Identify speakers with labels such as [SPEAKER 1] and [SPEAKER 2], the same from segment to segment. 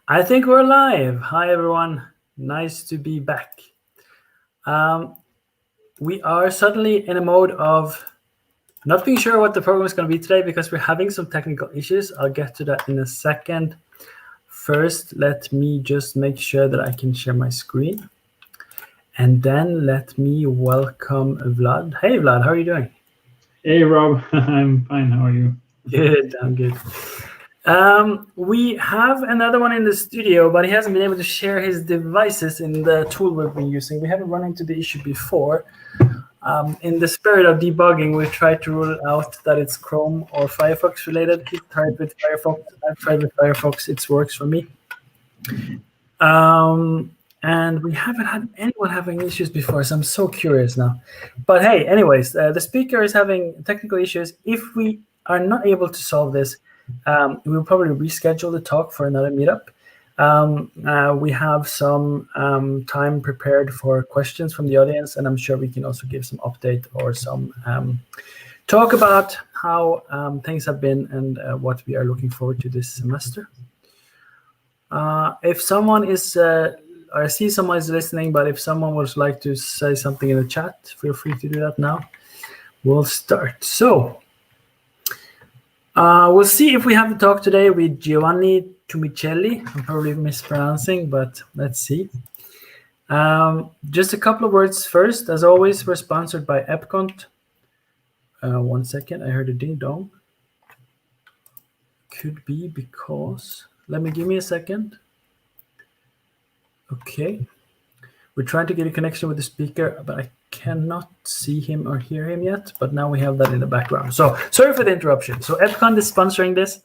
[SPEAKER 1] I think we're live. Hi, everyone. Nice to be back. We are suddenly in a mode of not being sure what the program is going to be today because we're having some technical issues. I'll get to that in a second. First, let me just make sure that I can share my screen. And then let me welcome Vlad. Hey, Vlad, how are you doing?
[SPEAKER 2] Hey, Rob. I'm fine. How are you?
[SPEAKER 1] Good, I'm good. We have another one in the studio, but he hasn't been able to share his devices in the tool we've been using. We haven't run into the issue before. In the spirit of debugging, we tried to rule out that it's Chrome or Firefox related. He tried with Firefox. I've tried with Firefox. It works for me. And we haven't had anyone having issues before, so I'm so curious now. But hey, anyways, the speaker is having technical issues. If we are not able to solve this, we'll probably reschedule the talk for another meetup. We have some time prepared for questions from the audience, and I'm sure we can also give some update or some talk about how things have been and what we are looking forward to this semester. If someone is, I see someone is listening, but if someone would like to say something in the chat, feel free to do that now. We'll start. So we'll see if we have the talk today with Giovanni Tumicelli. I'm probably mispronouncing, but let's see. Just a couple of words first. As always, we're sponsored by Epcont. 1 second, I heard a ding dong. Could be because, give me a second. Okay. We're trying to get a connection with the speaker, but I cannot see him or hear him yet, but now we have that in the background. So sorry for the interruption. So Epcon is sponsoring this.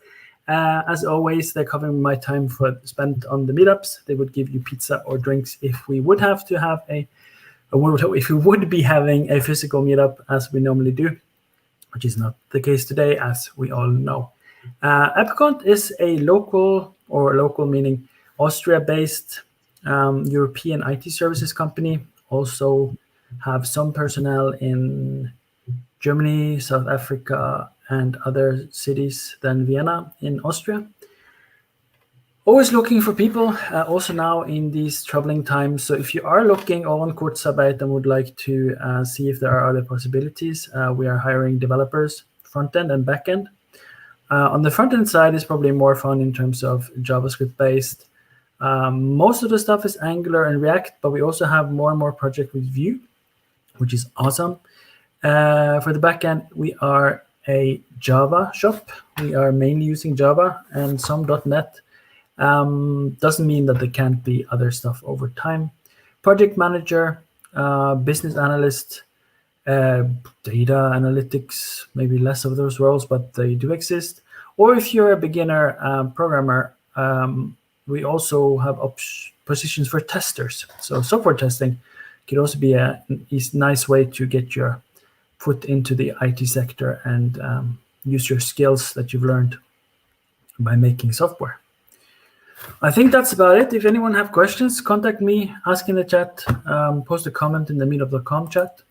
[SPEAKER 1] As always, they're covering my time spent on the meetups. They would give you pizza or drinks if we would have to have if we would be having a physical meetup as we normally do, which is not the case today, as we all know. Epcon is a local meaning Austria-based European IT services company. Also have some personnel in Germany, South Africa, and other cities than Vienna in Austria. Always looking for people, also now in these troubling times. So if you are looking on Kurzarbeit and would like to see if there are other possibilities, we are hiring developers, front-end and back-end. On the front-end side is probably more fun in terms of JavaScript-based. Most of the stuff is Angular and React, but we also have more and more projects with Vue, which is awesome. For the backend, we are a Java shop. We are mainly using Java and some .NET. Doesn't mean that there can't be other stuff over time. Project manager, business analyst, data analytics, maybe less of those roles, but they do exist. Or if you're a beginner programmer, we also have positions for testers. So software testing could also be a nice way to get your foot into the IT sector and use your skills that you've learned by making software. I think that's about it. If anyone have questions, contact me, ask in the chat, post a comment in the meetup.com chat.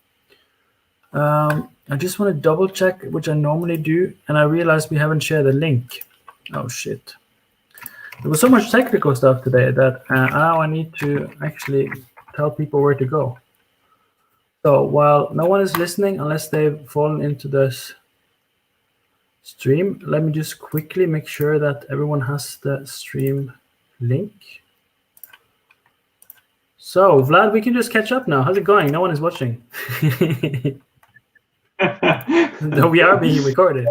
[SPEAKER 1] I just want to double check, which I normally do, and I realized we haven't shared the link. Oh, shit. There was so much technical stuff today that now I need to actually tell people where to go. So while no one is listening, unless they've fallen into this stream, let me just quickly make sure that everyone has the stream link. So Vlad, we can just catch up now. How's it going? No one is watching. No, we are being recorded.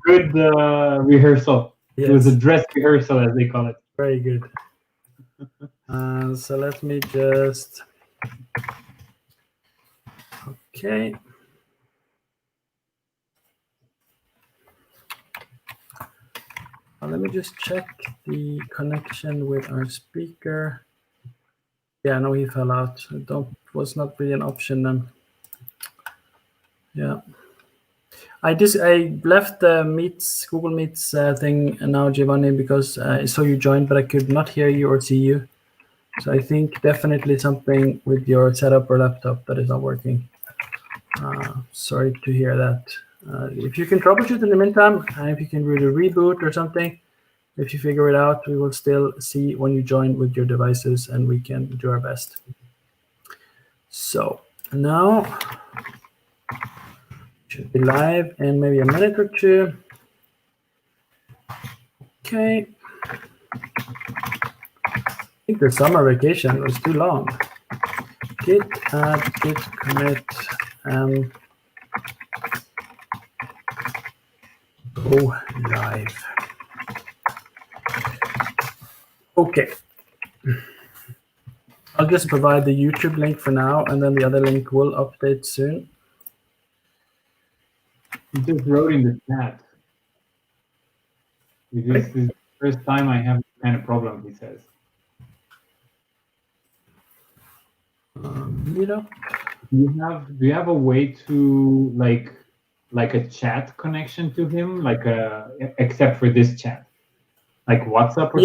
[SPEAKER 2] Good rehearsal. Yes. It was a dress rehearsal, as they call it.
[SPEAKER 1] Very good. So let me just... Okay. Let me just check the connection with our speaker. Yeah, no, he fell out. Was not really an option then. Yeah. I left the Google Meets thing now, Giovanni, because I saw you joined, but I could not hear you or see you. So I think definitely something with your setup or laptop that is not working. Sorry to hear that. If you can troubleshoot in the meantime, if you can really reboot or something, If you figure it out, we will still see when you join with your devices, and we can do our best. So now should be live in maybe a minute or two. Okay. I think the summer vacation was too long. Git add git commit go live. Okay. I'll just provide the YouTube link for now, and then the other link will update soon.
[SPEAKER 2] He just wrote in the chat. This is the first time I have this kind of problem, he says.
[SPEAKER 1] Meetup.
[SPEAKER 2] Do you have a way to like a chat connection to him, except for this chat, like WhatsApp or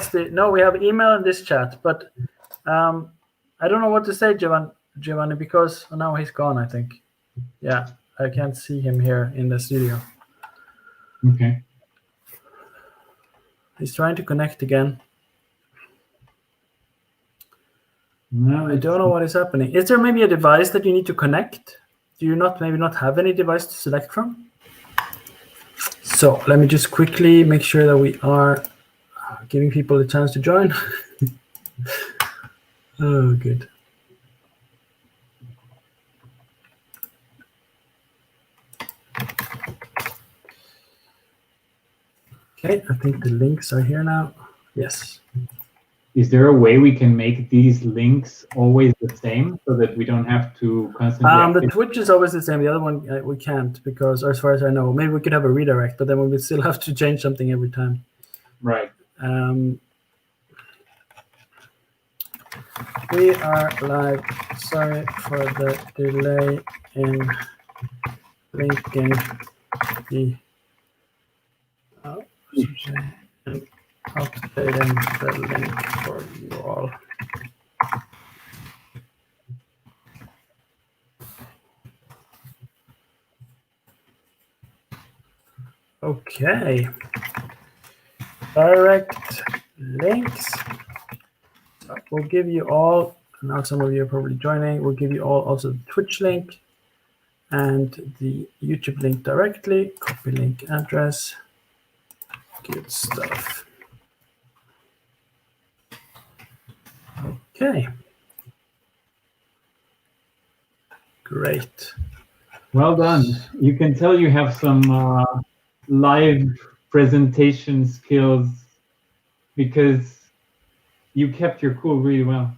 [SPEAKER 2] something?
[SPEAKER 1] No, we have email in this chat, but I don't know what to say, Giovanni, because now he's gone, I think. Yeah, I can't see him here in the studio.
[SPEAKER 2] Okay.
[SPEAKER 1] He's trying to connect again.
[SPEAKER 2] No,
[SPEAKER 1] I don't know what is happening. Is there maybe a device that you need to connect? Do you maybe not have any device to select from? So let me just quickly make sure that we are giving people a chance to join. Oh, good. Okay, I think the links are here now. Yes.
[SPEAKER 2] Is there a way we can make these links always the same so that we don't have to constantly...
[SPEAKER 1] The Twitch is always the same. The other one we can't, because as far as I know, maybe we could have a redirect, but then we would still have to change something every time.
[SPEAKER 2] Right.
[SPEAKER 1] We are live. Sorry for the delay in linking the updating the link for you all. Okay. Direct links. So we'll give you all, now some of you are probably joining, we'll give you all also the Twitch link and the YouTube link directly. Copy link address. Good stuff. Okay. Great.
[SPEAKER 2] Well done. You can tell you have some live presentation skills because you kept your cool really well.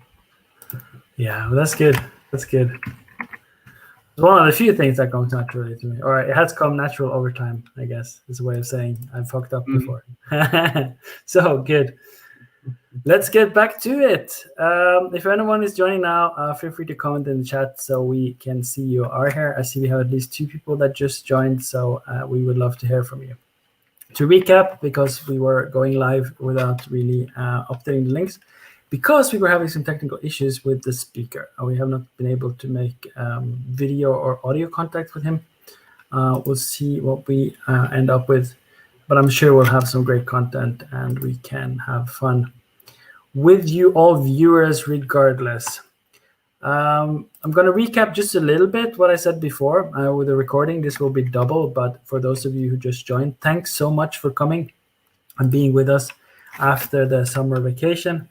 [SPEAKER 1] Yeah, well, that's good. That's good. It's one of the few things that comes naturally to me, or it has come natural over time, I guess, is a way of saying I've fucked up before. So good. Let's get back to it. If anyone is joining now, feel free to comment in the chat so we can see you are here. I see we have at least 2 people that just joined, so we would love to hear from you. To recap, because we were going live without really updating the links, because we were having some technical issues with the speaker, we have not been able to make video or audio contact with him. We'll see what we end up with, but I'm sure we'll have some great content and we can have fun with you all viewers regardless. I'm going to recap just a little bit what I said before. With the recording, this will be double, but for those of you who just joined, thanks so much for coming and being with us after the summer vacation,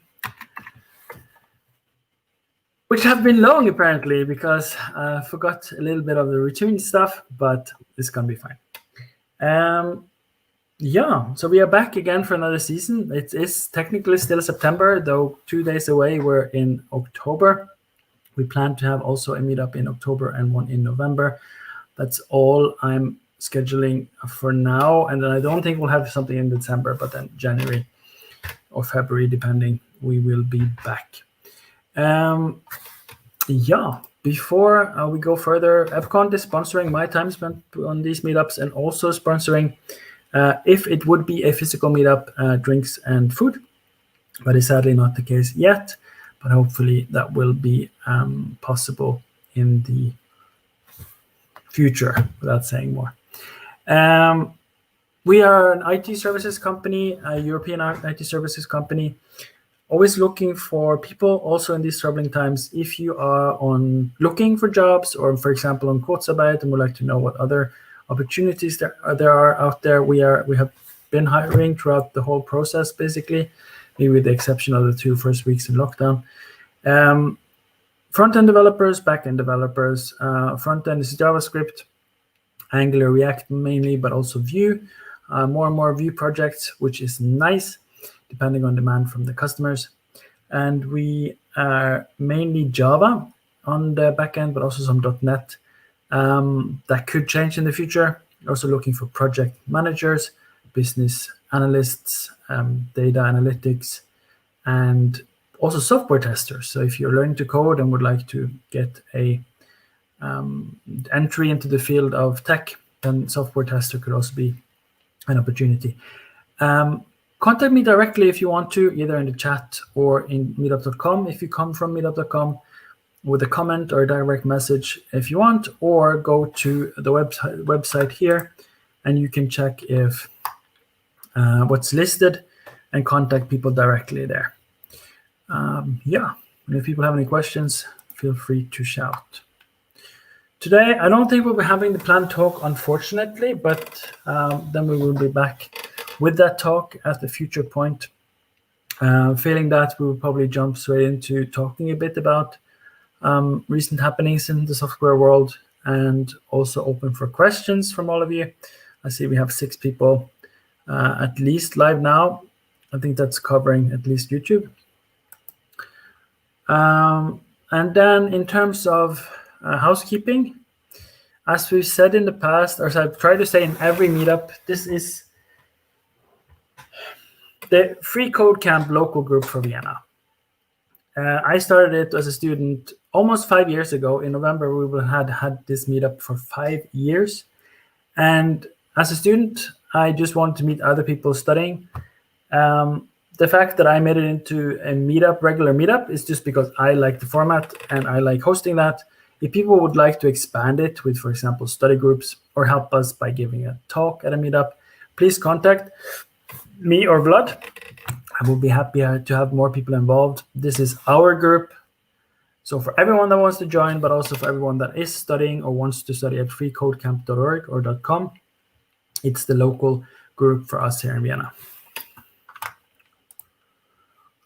[SPEAKER 1] which have been long apparently, because I forgot a little bit of the routine stuff, but it's going to be fine. Yeah, so we are back again for another season. It is technically still September, though 2 days away. We're in October. We plan to have also a meetup in October and one in November. That's all I'm scheduling for now. And then I don't think we'll have something in December, but then January or February, depending, we will be back. Yeah, before we go further, Epcon is sponsoring my time spent on these meetups and also sponsoring, if it would be a physical meetup, drinks and food, but it's sadly not the case yet. But hopefully that will be possible in the future, without saying more. We are an IT services company, a European IT services company, always looking for people also in these troubling times. If you are looking for jobs, or for example on Kurzarbeit and would like to know what other opportunities there are out there, we have been hiring throughout the whole process, basically, maybe with the exception of the 2 first weeks in lockdown. Front-end developers, back-end developers. Front-end is JavaScript, Angular, React mainly, but also Vue. More and more Vue projects, which is nice, depending on demand from the customers. And we are mainly Java on the backend, but also some .NET. That could change in the future. Also looking for project managers, business analysts, data analytics, and also software testers. So if you're learning to code and would like to get a entry into the field of tech, then software tester could also be an opportunity. Contact me directly if you want to, either in the chat or in meetup.com if you come from meetup.com, with a comment or a direct message if you want, or go to the website here and you can check if what's listed and contact people directly there. Yeah, and if people have any questions, feel free to shout. Today, I don't think we'll be having the planned talk, unfortunately, but then we will be back with that talk at a future point. Failing that, we will probably jump straight into talking a bit about recent happenings in the software world, and also open for questions from all of you. I see we have 6 people at least live now. I think that's covering at least YouTube. And then in terms of housekeeping, as we've said in the past, or as I've tried to say in every meetup, this is the freeCodeCamp local group for Vienna. I started it as a student almost 5 years ago. In November, we will had this meetup for 5 years. And as a student, I just wanted to meet other people studying. The fact that I made it into a meetup, regular meetup, is just because I like the format and I like hosting that. If people would like to expand it with, for example, study groups, or help us by giving a talk at a meetup, please contact me or Vlad. I will be happy to have more people involved. This is our group. So for everyone that wants to join, but also for everyone that is studying or wants to study at freecodecamp.org or .com, it's the local group for us here in Vienna.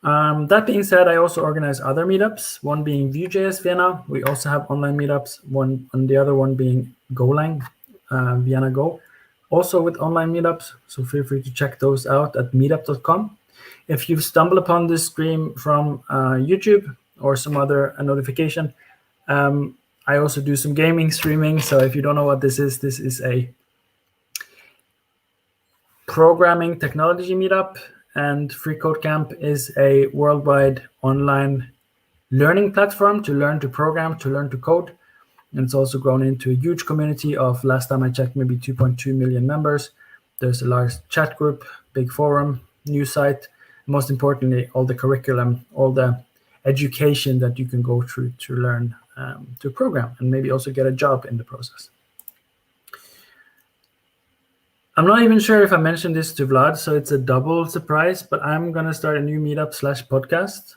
[SPEAKER 1] That being said, I also organize other meetups, one being Vue.js Vienna. We also have online meetups, one and the other one being Golang, Vienna Go, also with online meetups. So feel free to check those out at meetup.com. If you've stumbled upon this stream from YouTube or some other notification, I also do some gaming streaming. So if you don't know what this is a programming technology meetup. And freeCodeCamp is a worldwide online learning platform to learn to program, to learn to code. And it's also grown into a huge community of, last time I checked, maybe 2.2 million members. There's a large chat group, big forum, news site, most importantly, all the curriculum, all the education that you can go through to learn to program, and maybe also get a job in the process. I'm not even sure if I mentioned this to Vlad, so it's a double surprise, but I'm going to start a new meetup/podcast,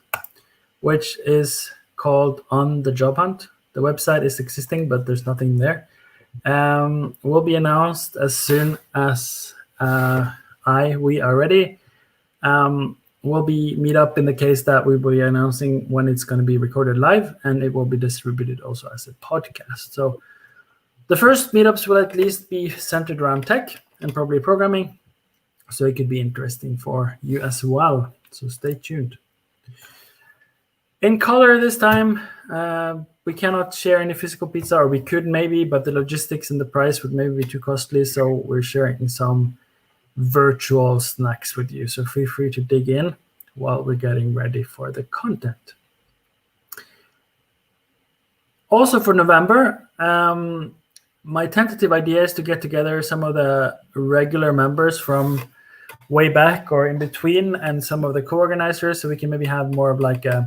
[SPEAKER 1] which is called On the Job Hunt. The website is existing, but there's nothing there. Will be announced as soon as we are ready. Will be meetup in the case that we will be announcing when it's going to be recorded live, and it will be distributed also as a podcast. So the first meetups will at least be centered around tech and probably programming, so it could be interesting for you as well. So stay tuned. In color this time, we cannot share any physical pizza, or we could maybe, but the logistics and the price would maybe be too costly, so we're sharing some virtual snacks with you. So feel free to dig in while we're getting ready for the content. Also for November, my tentative idea is to get together some of the regular members from way back or in between, and some of the co-organizers, so we can maybe have more of like a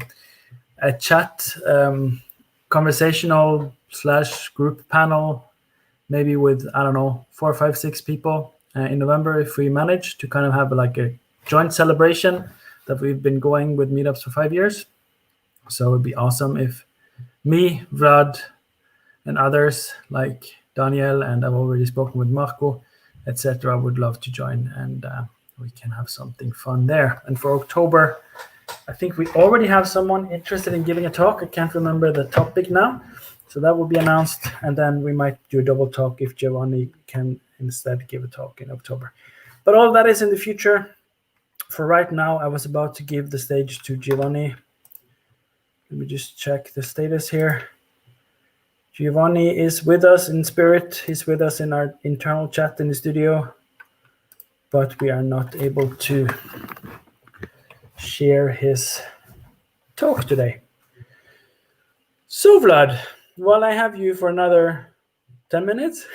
[SPEAKER 1] chat, conversational / group panel, maybe with, I don't know, 4, 5, 6 people, in November if we manage to kind of have like a joint celebration that we've been going with meetups for 5 years. So it'd be awesome if me, Vlad, and others like Daniel, and I've already spoken with Marco, etc., would love to join, and we can have something fun there. And for October, I think we already have someone interested in giving a talk. I can't remember the topic now. So that will be announced, and then we might do a double talk if Giovanni can instead give a talk in October. But all that is in the future. For right now, I was about to give the stage to Giovanni. Let me just check the status here. Giovanni is with us in spirit. He's with us in our internal chat in the studio, but we are not able to share his talk today. So Vlad, while I have you for another 10 minutes.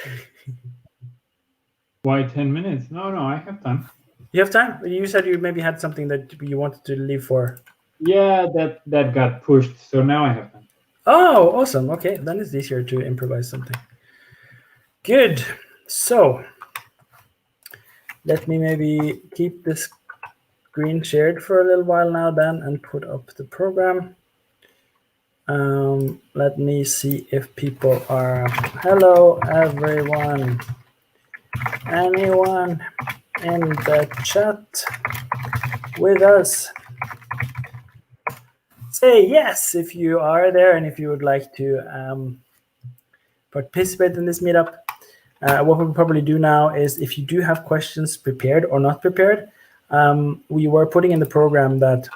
[SPEAKER 2] Why 10 minutes? No, I have time.
[SPEAKER 1] You have time? You said you maybe had something that you wanted to leave for.
[SPEAKER 2] Yeah, that got pushed, so now I have time.
[SPEAKER 1] Oh, awesome. Okay, then it's easier to improvise something. Good. So let me maybe keep this screen shared for a little while now then and put up the program. Let me see if people are... Hello, everyone. Anyone in the chat with us? Say yes if you are there and if you would like to participate in this meetup. What we'll probably do now is if you do have questions prepared or not prepared, we were putting in the program that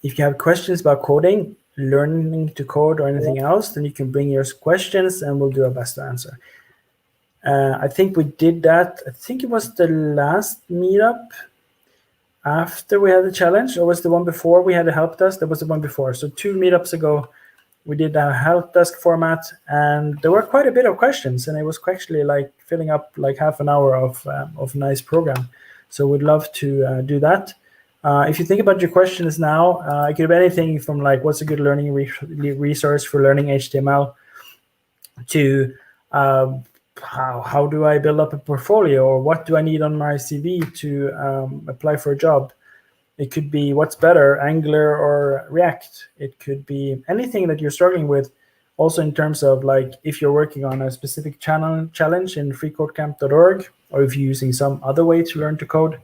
[SPEAKER 1] if you have questions about coding, learning to code or anything else, then you can bring your questions and we'll do our best to answer. I think we did that. I think it was the last meetup after we had the challenge, or was the one before we had a help desk? That was the one before. So 2 meetups ago, we did a help desk format, and there were quite a bit of questions, and it was actually like filling up like half an hour of nice program. So we'd love to do that. If you think about your questions now, it could be anything from like what's a good learning resource for learning HTML to how do I build up a portfolio, or what do I need on my CV to apply for a job? It could be what's better, Angular or React. It could be anything that you're struggling with. Also in terms of like if you're working on a specific challenge in freeCodeCamp.org, or if you're using some other way to learn to code,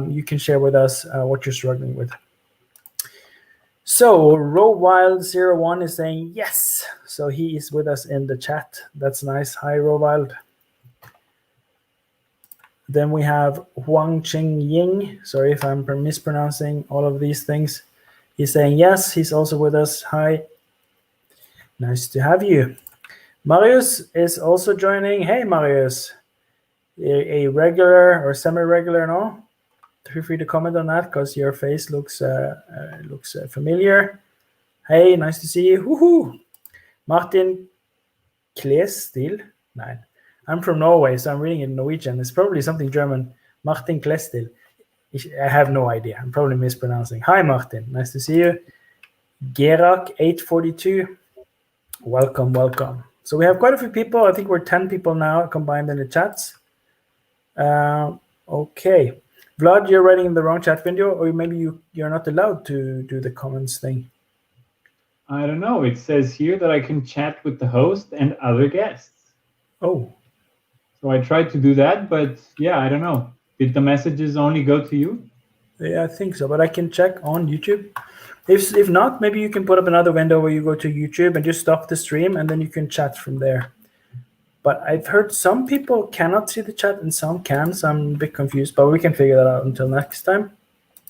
[SPEAKER 1] you can share with us what you're struggling with. So Rowild01 is saying yes. So he is with us in the chat. That's nice. Hi, Rowild. Then we have Huang Ching Ying. Sorry if I'm mispronouncing all of these things. He's saying yes. He's also with us. Hi. Nice to have you. Marius is also joining. Hey, Marius. A regular or semi-regular and all. Feel free to comment on that because your face looks familiar. Hey, nice to see you. Woohoo! Martin Klestil? Nein. I'm from Norway, so I'm reading it in Norwegian. It's probably something German. Martin Klestil. I have no idea. I'm probably mispronouncing. Hi, Martin. Nice to see you. Gerak842. Welcome, welcome. So we have quite a few people. I think we're 10 people now combined in the chats. Okay. Vlad, you're writing in the wrong chat window, or maybe you're not allowed to do the comments thing.
[SPEAKER 2] I don't know. It says here that I can chat with the host and other guests.
[SPEAKER 1] Oh.
[SPEAKER 2] So I tried to do that, but yeah, I don't know. Did the messages only go to you?
[SPEAKER 1] Yeah, I think so, but I can check on YouTube. If not, maybe you can put up another window where you go to YouTube and just stop the stream, and then you can chat from there. But I've heard some people cannot see the chat and some can, so I'm a bit confused, but we can figure that out until next time.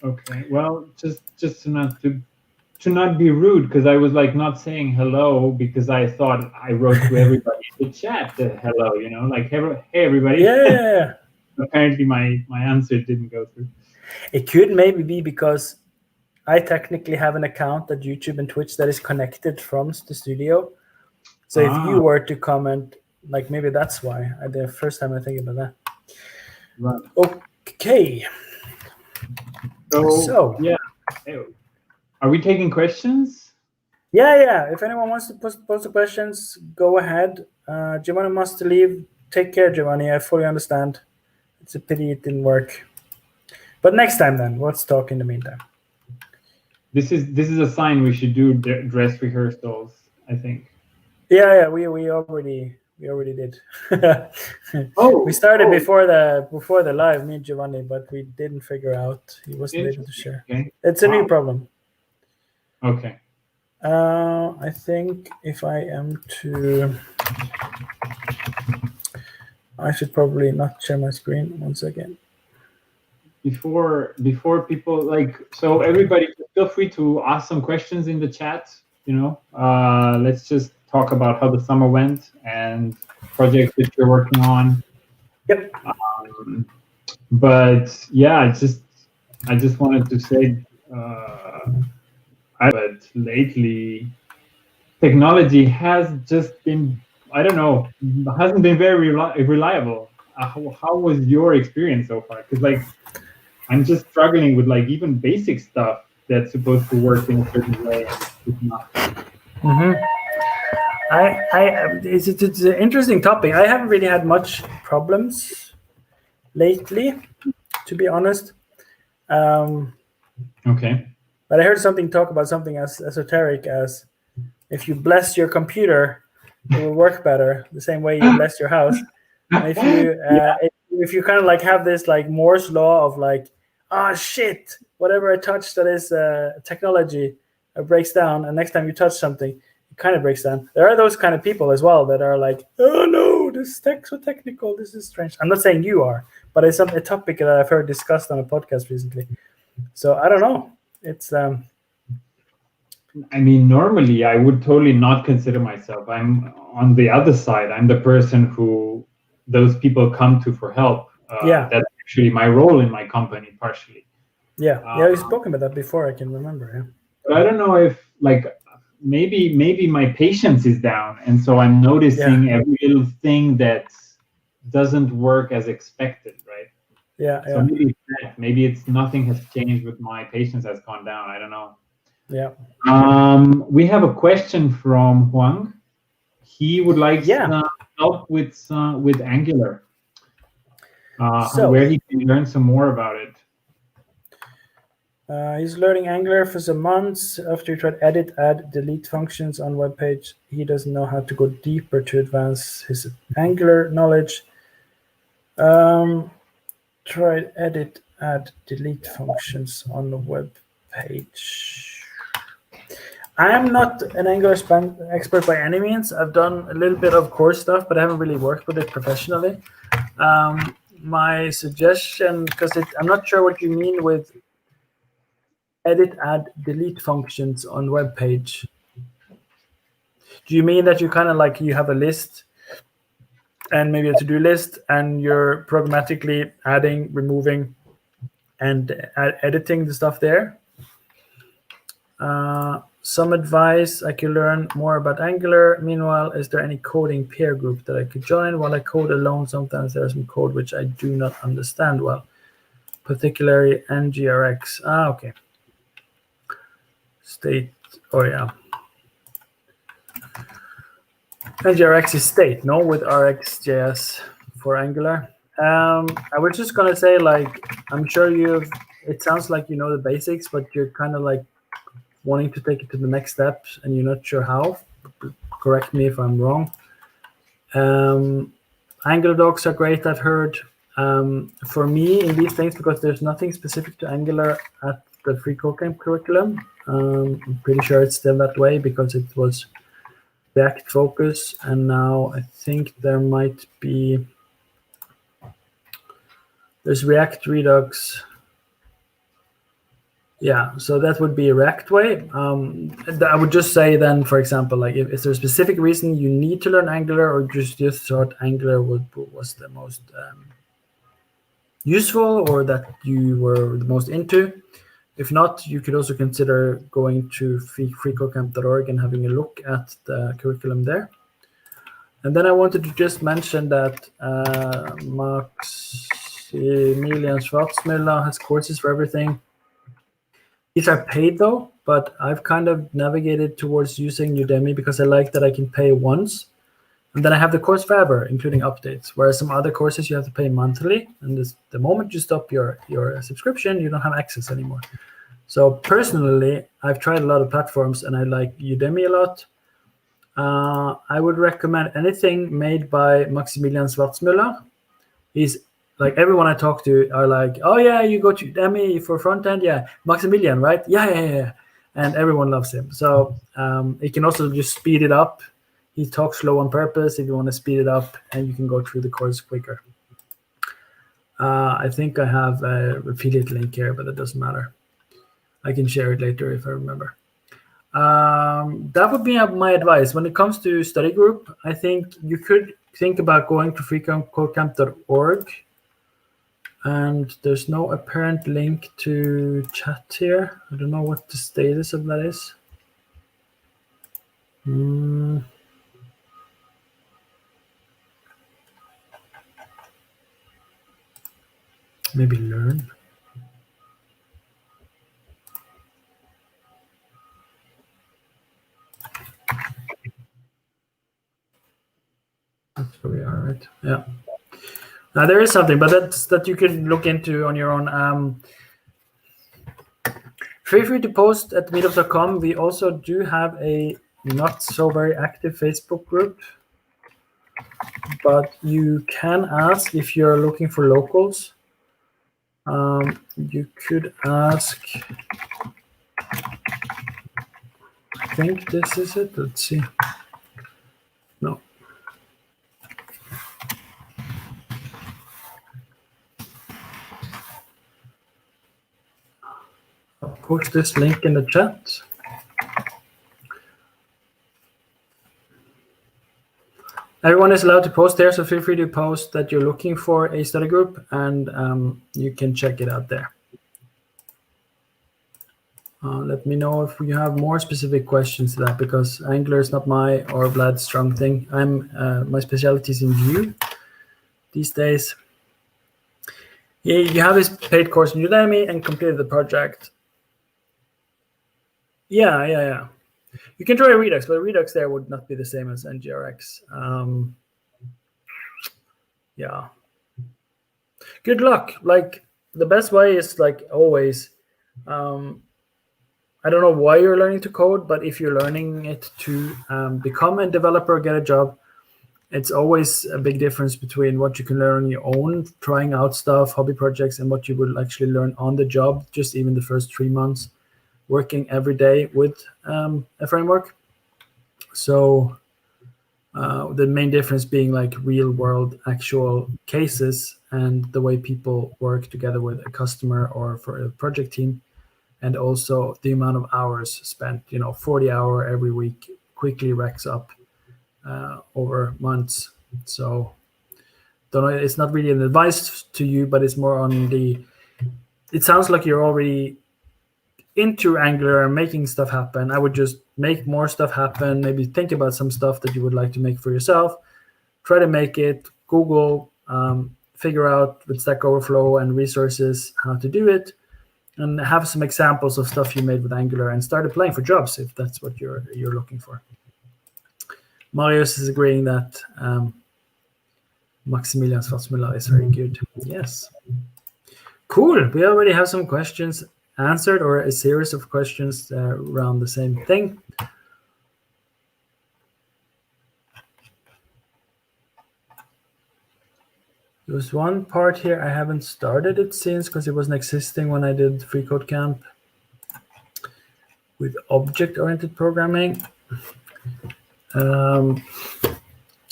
[SPEAKER 2] Okay, well, just to not be rude, because I was like not saying hello because I thought I wrote to everybody in the chat hello, you know, like hey everybody.
[SPEAKER 1] Yeah.
[SPEAKER 2] Apparently my answer didn't go through.
[SPEAKER 1] It could maybe be because I technically have an account at YouTube and Twitch that is connected from the studio. So if you were to comment, like maybe that's why. The first time I think about that.
[SPEAKER 2] Right.
[SPEAKER 1] Okay. So
[SPEAKER 2] yeah. Are we taking questions?
[SPEAKER 1] Yeah. If anyone wants to post the questions, go ahead. Giovanni must leave take care, Giovanni. I fully understand. It's a pity it didn't work. But next time then, let's talk in the meantime.
[SPEAKER 2] This is a sign we should do dress rehearsals, I think.
[SPEAKER 1] Yeah, we already did.
[SPEAKER 2] Oh,
[SPEAKER 1] we started before the live, me and Giovanni, but we didn't figure out. He wasn't able to share.
[SPEAKER 2] Okay.
[SPEAKER 1] It's a new problem.
[SPEAKER 2] Okay.
[SPEAKER 1] I think if I am to, I should probably not share my screen. 1 second.
[SPEAKER 2] Before people so everybody feel free to ask some questions in the chat. Let's just talk about how the summer went and projects that you're working on.
[SPEAKER 1] Yep.
[SPEAKER 2] But yeah, I just wanted to say, but lately technology has just been, I don't know, hasn't been very reliable. How was your experience so far? Because I'm just struggling with even basic stuff that's supposed to work in a certain way and it's not.
[SPEAKER 1] Mm-hmm. It's an interesting topic. I haven't really had much problems lately, to be honest.
[SPEAKER 2] Okay.
[SPEAKER 1] But I heard talk about something as esoteric as if you bless your computer, it will work better the same way you bless your house. And if you kind of have this Moore's law of shit, whatever I touch that is technology, it breaks down, and next time you touch something, it kind of breaks down. There are those kind of people as well that are oh no, this is so technical, this is strange. I'm not saying you are, but it's a topic that I've heard discussed on a podcast recently. So I don't know. It's
[SPEAKER 2] I mean, normally I would totally not consider myself. I'm on the other side. I'm the person who those people come to for help. That's actually my role in my company, partially.
[SPEAKER 1] Yeah, we've spoken about that before. I can remember. Yeah.
[SPEAKER 2] But I don't know if maybe my patience is down, and so I'm noticing every little thing that doesn't work as expected, right?
[SPEAKER 1] Yeah.
[SPEAKER 2] So maybe it's nothing has changed, but my patience has gone down. I don't know.
[SPEAKER 1] Yeah.
[SPEAKER 2] We have a question from Huang. He would like help with Angular. Where he can learn some more about it.
[SPEAKER 1] He's learning Angular for some months. After he tried edit, add, delete functions on web page, he doesn't know how to go deeper to advance his Angular knowledge. Tried edit, add, delete functions on the web page. I am not an Angular expert by any means. I've done a little bit of core stuff, but I haven't really worked with it professionally. My suggestion, because I'm not sure what you mean with edit, add, delete functions on web page. Do you mean that you kind of you have a list and maybe a to-do list and you're programmatically adding, removing, and editing the stuff there? Some advice, I could learn more about Angular. Meanwhile, is there any coding peer group that I could join? While I code alone, sometimes there's some code which I do not understand well, particularly NGRX. Okay. State, NGRX is state, no, with RxJS for Angular. I was just gonna say, I'm sure it sounds like you know the basics, but you're kind of wanting to take it to the next step and you're not sure how. Correct me if I'm wrong. Angular docs are great, I've heard. For me, in these things, because there's nothing specific to Angular at the freeCodeCamp curriculum, I'm pretty sure it's still that way because it was React focus, and now I think there might be, there's React Redux. Yeah, so that would be a React way. I would just say then, for example, if there's a specific reason you need to learn Angular, or just thought Angular was the most useful, or that you were the most into. If not, you could also consider going to freeCodeCamp.org and having a look at the curriculum there. And then I wanted to just mention that Maximilian Schwarzmüller has courses for everything. These are paid though, but I've kind of navigated towards using Udemy because I like that I can pay once And then I have the course forever, including updates. Whereas some other courses you have to pay monthly, and the moment you stop your subscription, you don't have access anymore. So personally, I've tried a lot of platforms, and I like Udemy a lot. I would recommend anything made by Maximilian Schwarzmüller. He's like, everyone I talk to are like, oh yeah, you go to Udemy for front end, yeah, Maximilian, right? Yeah. And everyone loves him. So he can also just speed it up. He talks slow on purpose if you want to speed it up, and you can go through the course quicker. I think I have an affiliate link here, but it doesn't matter. I can share it later if I remember. That would be my advice. When it comes to study group, I think you could think about going to freeCodeCamp.org. And there's no apparent link to chat here. I don't know what the status of that is. Maybe learn. That's where we are, right? Yeah. Now there is something, but that you can look into on your own. Feel free to post at meetup.com. We also do have a not so very active Facebook group, but you can ask if you're looking for locals. You could ask, I think this is it. Let's see. No. I'll post this link in the chat. Everyone is allowed to post there, so feel free to post that you're looking for a study group, and you can check it out there. Let me know if you have more specific questions to that, because Angular is not my or Vlad's strong thing. My specialty is in Vue these days. Yeah, you have his paid course in Udemy and completed the project. Yeah. You can try Redux, but Redux there would not be the same as NGRX. Yeah. Good luck. Like, the best way is, like always, I don't know why you're learning to code, but if you're learning it to become a developer, get a job, it's always a big difference between what you can learn on your own, trying out stuff, hobby projects, and what you will actually learn on the job, just even the first 3 months, working every day with a framework. So the main difference being like real world actual cases and the way people work together with a customer or for a project team, and also the amount of hours spent. 40 hours every week quickly racks up over months. So don't know, it's not really an advice to you, but it's more on it sounds like you're already into Angular and making stuff happen. I would just make more stuff happen. Maybe think about some stuff that you would like to make for yourself. Try to make it. Google, figure out with Stack Overflow and resources how to do it, and have some examples of stuff you made with Angular and start applying for jobs if that's what you're looking for. Marius is agreeing that Maximilian Schwarzmüller is very good. Yes. Cool. We already have some questions answered, or a series of questions around the same thing. There's one part here I haven't started it since, because it wasn't existing when I did freeCodeCamp with object-oriented programming.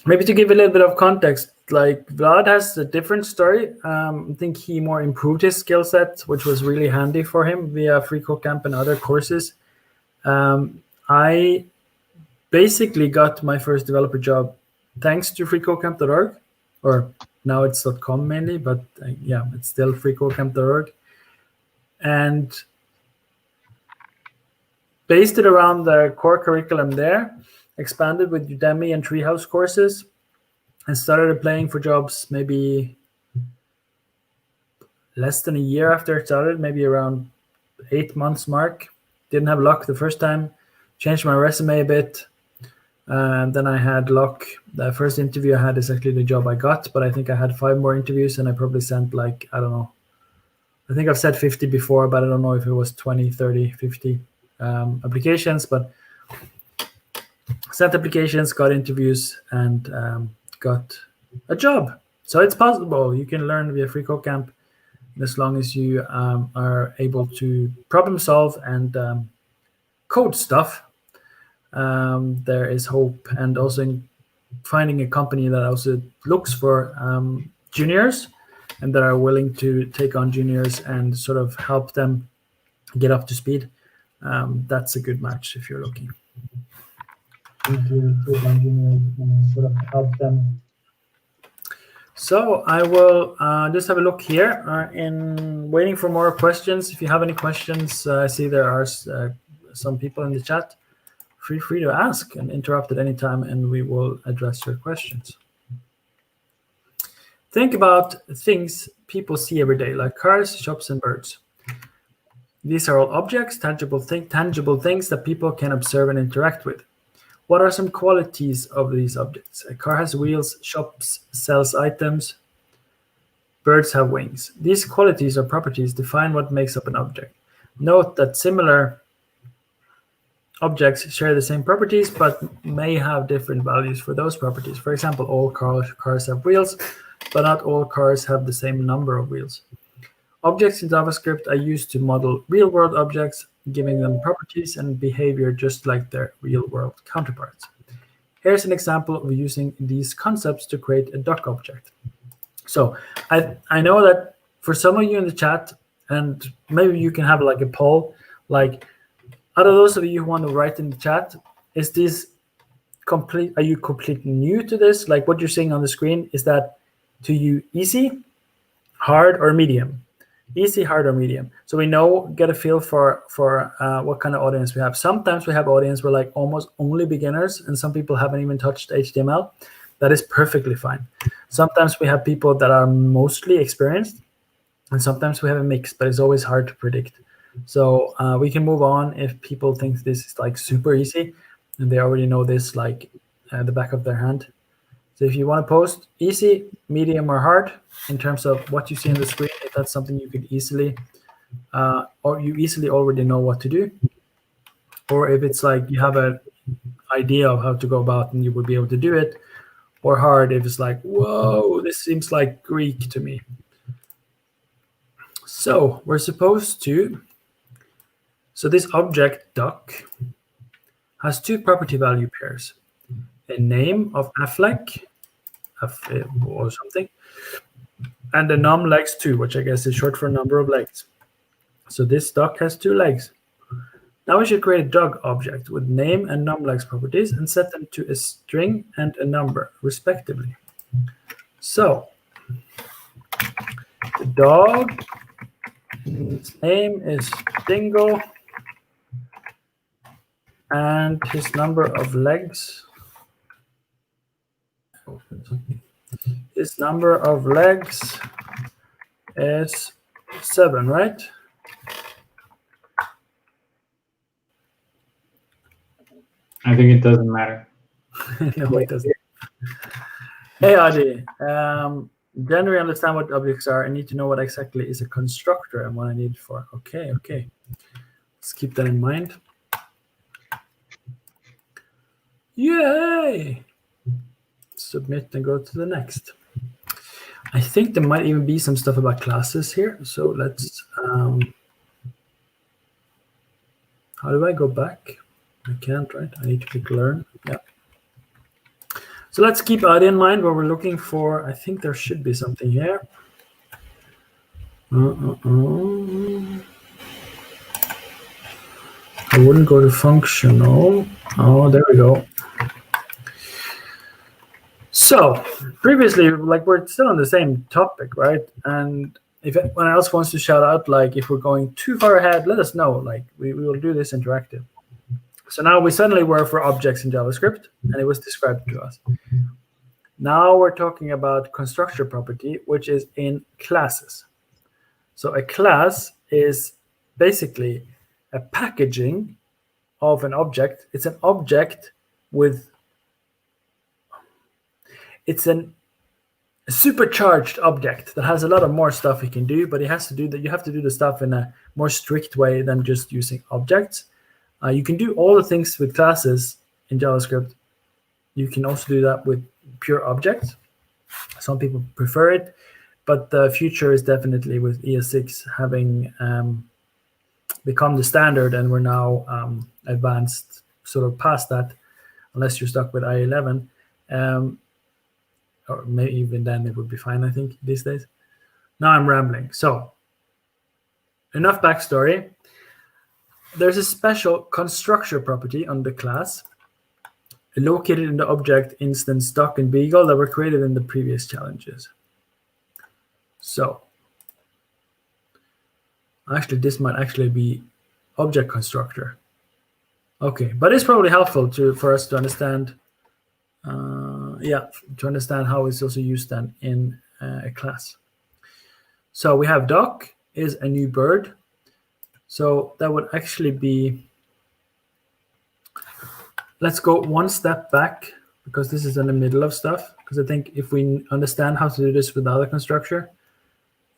[SPEAKER 1] Maybe to give a little bit of context, like Vlad has a different story. I think he more improved his skill set, which was really handy for him via freeCodeCamp and other courses. I basically got my first developer job thanks to freecodecamp.org, or now it's .com mainly, but yeah, it's still freecodecamp.org. And based it around the core curriculum there, expanded with Udemy and Treehouse courses, and started applying for jobs maybe less than a year after it started, maybe around 8 months mark. Didn't have luck the first time, changed my resume a bit, And then I had luck. The first interview I had is actually the job I got, but I think I had 5 more interviews, and I probably sent like, I don't know. I think I've said 50 before, but I don't know if it was 20, 30, 50 applications, but sent applications, got interviews, and got a job. So it's possible. You can learn via freeCodeCamp as long as you are able to problem solve and code stuff. There is hope, and also in finding a company that also looks for juniors and that are willing to take on juniors and sort of help them get up to speed. That's a good match if you're looking to take on juniors and sort of help them. So I will just have a look here in waiting for more questions. If you have any questions, I see there are some people in the chat. Feel free to ask and interrupt at any time, and we will address your questions. Think about things people see every day, like cars, shops, and birds. These are all objects, tangible things that people can observe and interact with. What are some qualities of these objects? A car has wheels, shops sells items, birds have wings. These qualities or properties define what makes up an object. Note that similar objects share the same properties, but may have different values for those properties. For example, all cars have wheels, but not all cars have the same number of wheels. Objects in JavaScript are used to model real-world objects, giving them properties and behavior just like their real-world counterparts. Here's an example of using these concepts to create a doc object. So I know that for some of you in the chat, and maybe you can have like a poll, like, out of those of you who want to write in the chat, is this complete? Are you completely new to this? Like what you're seeing on the screen, is that to you easy, hard, or medium? Easy, hard, or medium. So we get a feel for what kind of audience we have. Sometimes we have audience where like almost only beginners, and some people haven't even touched HTML. That is perfectly fine. Sometimes we have people that are mostly experienced, and sometimes we have a mix, but it's always hard to predict. So we can move on if people think this is like super easy and they already know this like the back of their hand. So if you want to post easy, medium, or hard in terms of what you see on the screen, if that's something you could easily or you easily already know what to do, or if it's like you have an idea of how to go about and you would be able to do it, or hard if it's like, whoa, this seems like Greek to me. So we're supposed to. So this object doc has 2 property value pairs, a name of Affleck or something, and a num legs 2, which I guess is short for number of legs. So this doc has 2 legs. Now we should create a doc object with name and num legs properties and set them to a string and a number, respectively. So the dog, its name is Dingo, and his number of legs. His number of legs is 7, right?
[SPEAKER 2] I think it doesn't matter.
[SPEAKER 1] No, it doesn't. Hey, Adi. Generally understand what objects are. I need to know what exactly is a constructor and what I need it for. Okay. Let's keep that in mind. Yay! Submit and go to the next. I think there might even be some stuff about classes here. So let's, how do I go back? I can't, right? I need to click learn. Yeah. So let's keep that in mind what we're looking for. I think there should be something here. I wouldn't go to functional. Oh, there we go. So previously, like we're still on the same topic, right? And if anyone else wants to shout out, like if we're going too far ahead, let us know. Like we will do this interactive. So now we suddenly were for objects in JavaScript, and it was described to us. Now we're talking about constructor property, which is in classes. So a class is basically a packaging of an object. It's an object with it's a supercharged object that has a lot of more stuff it can do, but it has to do that. You have to do the stuff in a more strict way than just using objects. You can do all the things with classes in JavaScript. You can also do that with pure objects. Some people prefer it, but the future is definitely with ES6 having become the standard, and we're now advanced sort of past that, unless you're stuck with I11. Or maybe even then it would be fine, I think, these days. Now I'm rambling. So, enough backstory. There's a special Constructor property on the class located in the object instance Duck and Beagle that were created in the previous challenges. So, actually, this might actually be object constructor. Okay, but it's probably helpful for us to understand. To understand how it's also used then in a class. So we have Duck is a new bird. So that would actually be, let's go one step back, because this is in the middle of stuff. Because I think if we understand how to do this without a constructor,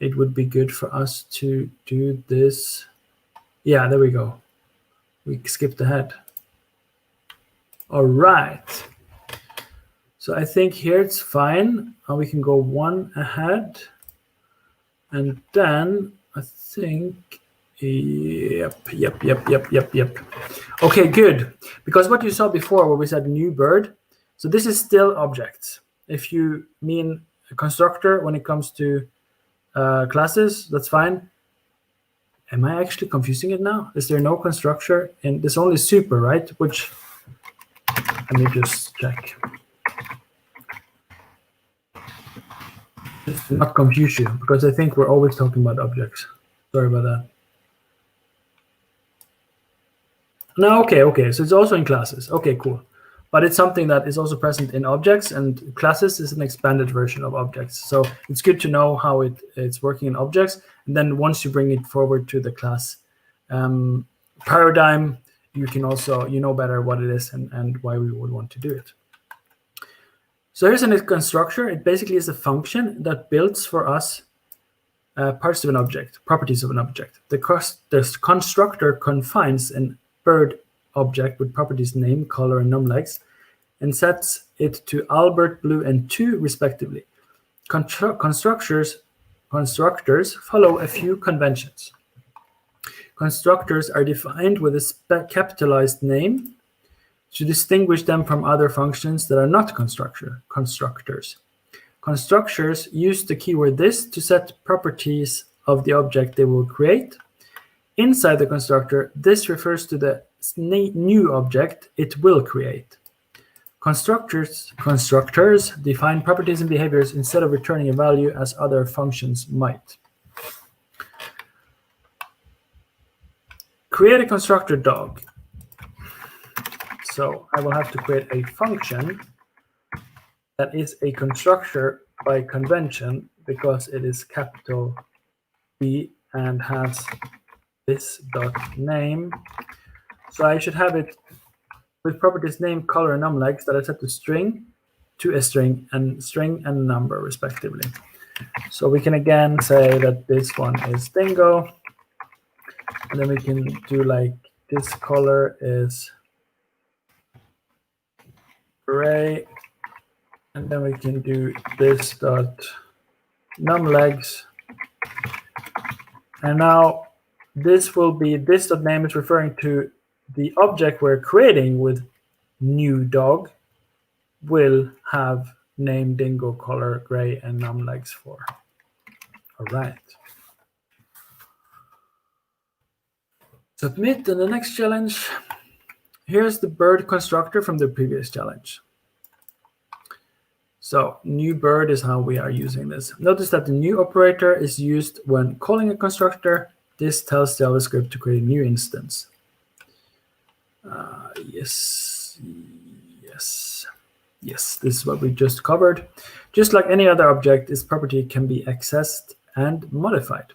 [SPEAKER 1] it would be good for us to do this. Yeah, there we go. We skipped ahead. All right. So I think here it's fine. We can go one ahead. And then I think, yep. Okay, good. Because what you saw before where we said new bird, so this is still objects. If you mean a constructor when it comes to classes, that's fine. Am I actually confusing it now? Is there no constructor? And there's only super, right? Which, let me just check. Just to not confuse you, because I think we're always talking about objects. Sorry about that. No, okay. So it's also in classes. Okay, cool. But it's something that is also present in objects, and classes is an expanded version of objects. So it's good to know how it's working in objects. And then once you bring it forward to the class paradigm, you can also, you know better what it is and why we would want to do it. So here's a constructor. It basically is a function that builds for us parts of an object, properties of an object. The constructor confines an bird object with properties name, color, and numlegs, and sets it to Albert, Blue, and 2 respectively. Constructors follow a few conventions. Constructors are defined with a capitalized name to distinguish them from other functions that are not constructors. Constructors use the keyword this to set properties of the object they will create. Inside the constructor, this refers to the new object it will create. Constructors define properties and behaviors instead of returning a value as other functions might. Create a constructor dog. So I will have to create a function that is a constructor by convention, because it is capital B and has this dot name. So I should have it with properties name, color, and numlegs that are set to string, to a string and number respectively. So we can again say that this one is dingo, and then we can do like this color is gray, and then we can do this dot numlegs, and now this will be this dot name is referring to the object we're creating with new dog will have name, dingo, color, gray, and numlegs for. All right. Submit to the next challenge. Here's the bird constructor from the previous challenge. So new bird is how we are using this. Notice that the new operator is used when calling a constructor. This tells JavaScript to create a new instance. Yes, this is what we just covered. Just like any other object, this property can be accessed and modified.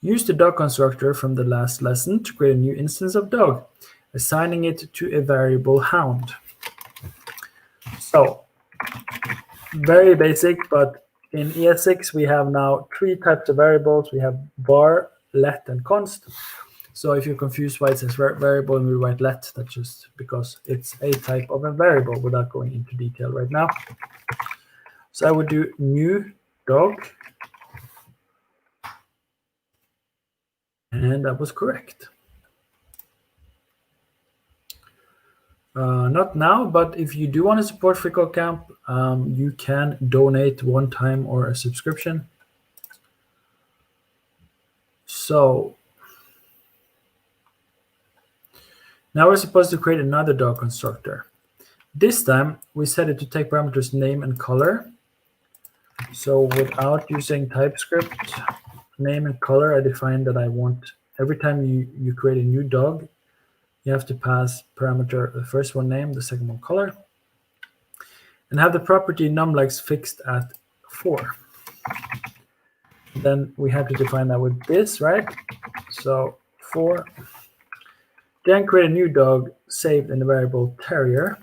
[SPEAKER 1] Use the dog constructor from the last lesson to create a new instance of dog, assigning it to a variable hound. So very basic, but in ES6 we have now 3 types of variables. We have var, let, and const. So if you're confused why it says variable and we write let, that's just because it's a type of a variable without going into detail right now. So I would do new dog. And that was correct. Not now, but if you do want to support freeCodeCamp, you can donate one time or a subscription. So now we're supposed to create another dog constructor. This time we set it to take parameters name and color. So without using TypeScript, name and color, I define that I want every time you create a new dog, you have to pass parameter, the first one name, the second one color, and have the property numLikes fixed at 4. Then we have to define that with this, right? So 4. Then create a new dog saved in the variable terrier.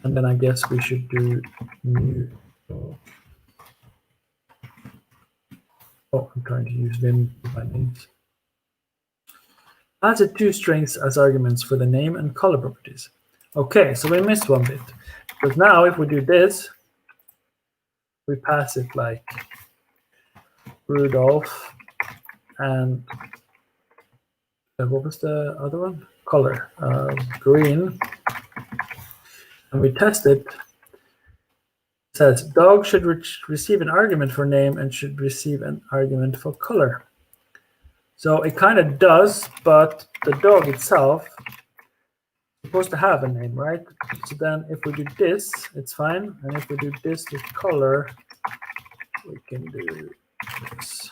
[SPEAKER 1] And then I guess we should do new dog. Oh, I'm trying to use Vim bindings. Add the 2 strings as arguments for the name and color properties. Okay, so we missed one bit. Because now if we do this, we pass it like Rudolph and what was the other one? Color, green. And we test it. It says dog should receive an argument for name and should receive an argument for color. So it kind of does, but the dog itself is supposed to have a name, right? So then if we do this, it's fine. And if we do this with color, we can do this.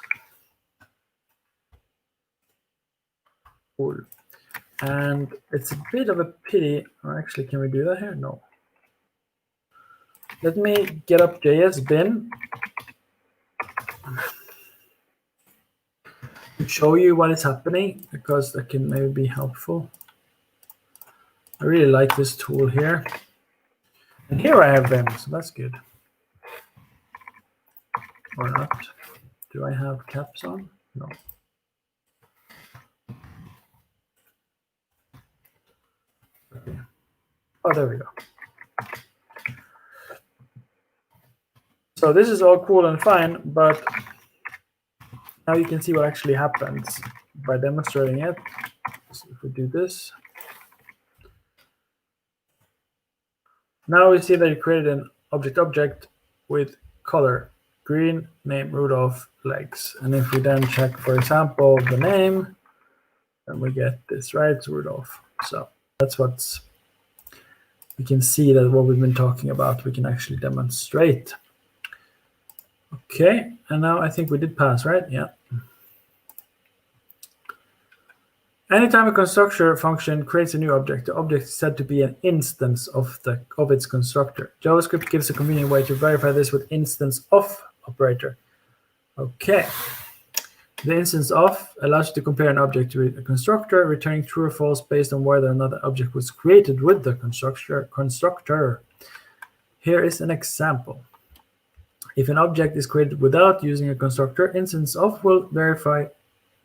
[SPEAKER 1] Cool. And it's a bit of a pity, or actually, can we do that here? No. Let me get up JS bin to show you what is happening, because that can maybe be helpful. I really like this tool here. And here I have Vim, so that's good. Or not. Do I have caps on? No. Okay. Oh, there we go. So this is all cool and fine, but now you can see what actually happens by demonstrating it. So if we do this, now we see that you created an object with color green, name Rudolph, legs. And if we then check, for example, the name, then we get this, right? It's Rudolph. So that's what's, we can see that what we've been talking about, we can actually demonstrate. Okay, and now I think we did pass, right? Yeah. Anytime a constructor function creates a new object, the object is said to be an instance of its constructor. JavaScript gives a convenient way to verify this with instance of operator. Okay. The instance of allows you to compare an object to a constructor, returning true or false based on whether another object was created with the constructor. Here is an example. If an object is created without using a constructor, instance of will verify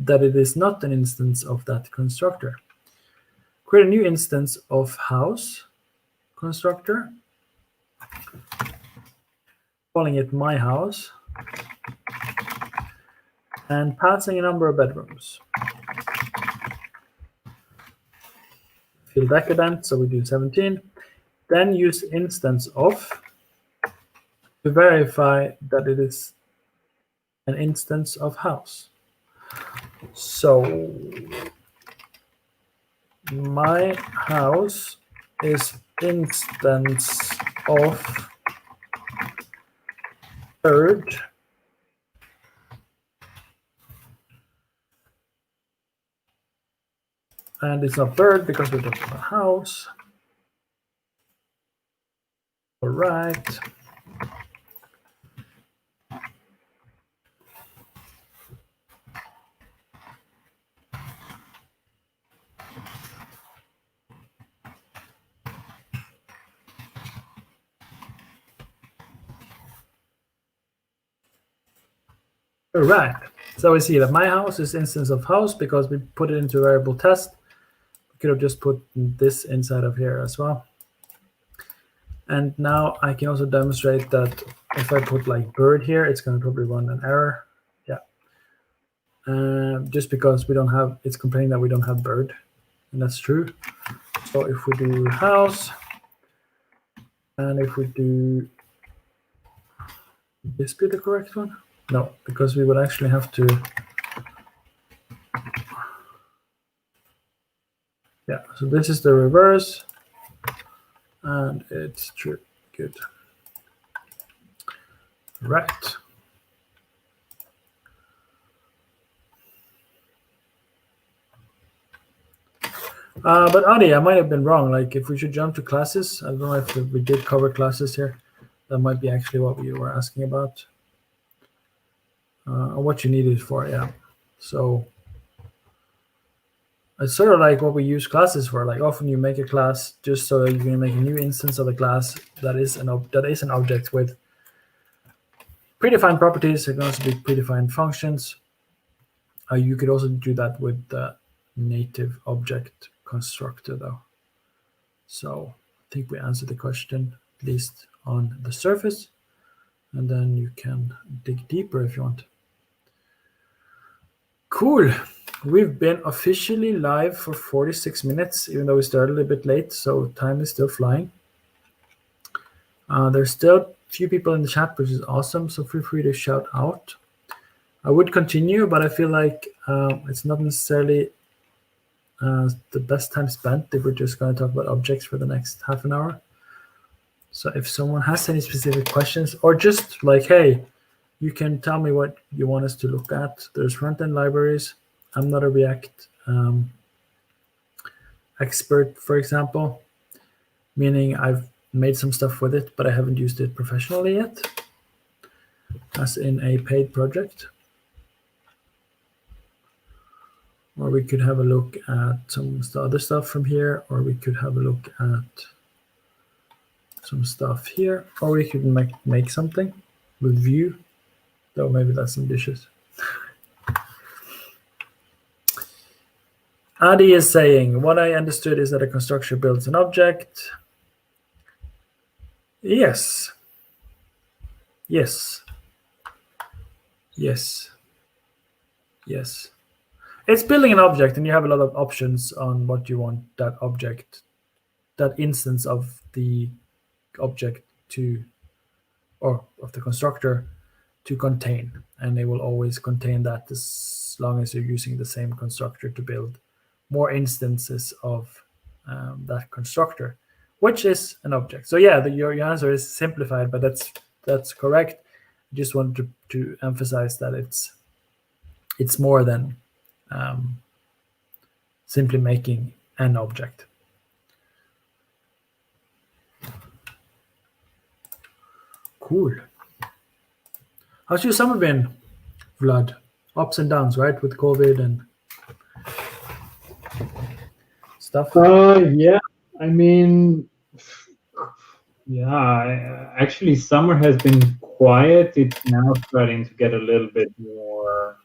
[SPEAKER 1] that it is not an instance of that constructor. Create a new instance of house constructor, calling it my house, and passing a number of bedrooms. Feel decadent, so we do 17. Then use instance of to verify that it is an instance of house. So my house is instance of bird and it's not bird because we're talking about house. All right. All right. So we see that my house is instance of house because we put it into a variable test. We could have just put this inside of here as well. And now I can also demonstrate that if I put like bird here, it's going to probably run an error. Yeah. Just because we don't have, it's complaining that we don't have bird. And that's true. So if we do house, and if we do, is this the correct one? No, because we would actually have to, yeah, so this is the reverse, and it's true. Good. Right. But Adi, I might have been wrong. Like if we should jump to classes, I don't know if we did cover classes here. That might be actually what we were asking about. Or what you need it for, yeah. So it's sort of like what we use classes for. Like often you make a class just so you can make a new instance of the class that is an object with predefined properties. It can also be predefined functions. You could also do that with the native object constructor though. So I think we answered the question, at least on the surface, and then you can dig deeper if you want. Cool. We've been officially live for 46 minutes, even though we started a bit late, so time is still flying. There's still a few people in the chat, which is awesome, so feel free to shout out. I would continue, but I feel like it's not necessarily the best time spent if we're just going to talk about objects for the next half an hour. So if someone has any specific questions, or just like, hey, you can tell me what you want us to look at. There's front-end libraries. I'm not a React expert, for example, meaning I've made some stuff with it, but I haven't used it professionally yet, as in a paid project. Or we could have a look at some other stuff from here, or we could have a look at some stuff here, or we could make something with Vue, though maybe that's ambitious. Adi is saying, what I understood is that a constructor builds an object. Yes. Yes. Yes. Yes. It's building an object, and you have a lot of options on what you want that object, that instance of the object to, or of the constructor to contain. And they will always contain that as long as you're using the same constructor to build more instances of that constructor, which is an object. So yeah, your answer is simplified, but that's correct. I just wanted to emphasize that it's more than simply making an object. Cool. How's your summer been, Vlad? Ups and downs, right, with COVID and stuff?
[SPEAKER 2] Yeah, I mean, yeah, actually summer has been quiet. It's now starting to get a little bit more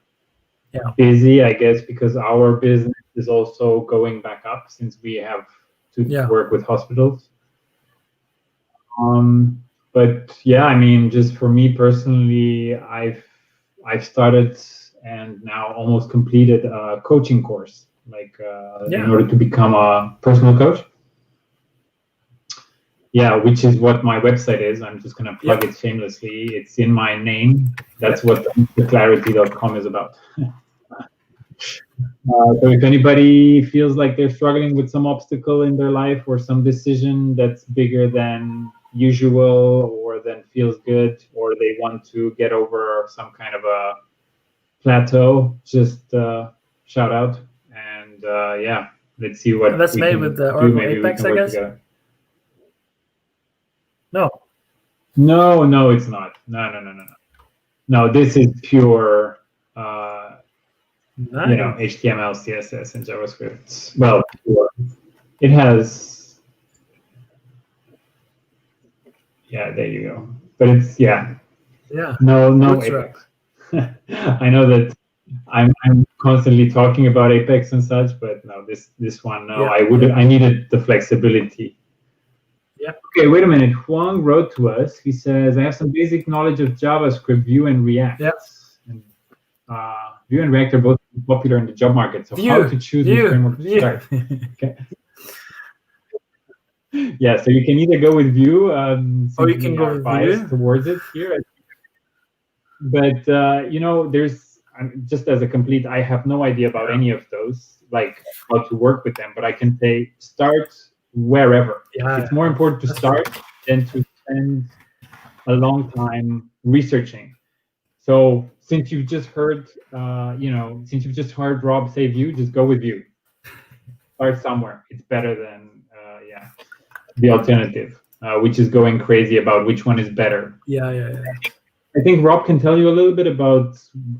[SPEAKER 2] busy, I guess, because our business is also going back up since we have to work with hospitals. But yeah, I mean, just for me personally, I've started and now almost completed a coaching course, like in order to become a personal coach. Yeah, which is what my website is. I'm just going to plug it shamelessly. It's in my name. That's what theclarity.com is about. So if anybody feels like they're struggling with some obstacle in their life or some decision that's bigger than usual or then feels good, or they want to get over some kind of a plateau, just shout out. And yeah, let's see what
[SPEAKER 1] that's
[SPEAKER 2] we
[SPEAKER 1] made
[SPEAKER 2] can
[SPEAKER 1] with the
[SPEAKER 2] do. Maybe
[SPEAKER 1] Apex,
[SPEAKER 2] we can work
[SPEAKER 1] I guess.
[SPEAKER 2] together.
[SPEAKER 1] No,
[SPEAKER 2] it's not. No, this is pure
[SPEAKER 1] nice.
[SPEAKER 2] You know, HTML, CSS, and JavaScript. Well, it has, yeah, there you go. But it's no Apex. I know that I'm constantly talking about Apex and such, but no, this one, no,
[SPEAKER 1] Yeah.
[SPEAKER 2] I needed the flexibility.
[SPEAKER 1] Yeah.
[SPEAKER 2] Okay, wait a minute. Huang wrote to us. He says, I have some basic knowledge of JavaScript, Vue, and React.
[SPEAKER 1] Yeah.
[SPEAKER 2] And Vue and React are both popular in the job market. So how to choose which framework to start? Okay. Yeah, so you can either go with Vue,
[SPEAKER 1] Or you
[SPEAKER 2] since
[SPEAKER 1] can
[SPEAKER 2] we
[SPEAKER 1] go
[SPEAKER 2] are
[SPEAKER 1] with
[SPEAKER 2] biased
[SPEAKER 1] Vue.
[SPEAKER 2] towards it here. But there's just as a complete, I have no idea about any of those, like how to work with them. But I can say start wherever.
[SPEAKER 1] Yeah.
[SPEAKER 2] It's more important to start than to spend a long time researching. So since you've just heard, Rob say Vue, just go with Vue. Start somewhere. It's better than the alternative, which is going crazy about which one is better.
[SPEAKER 1] Yeah.
[SPEAKER 2] I think Rob can tell you a little bit about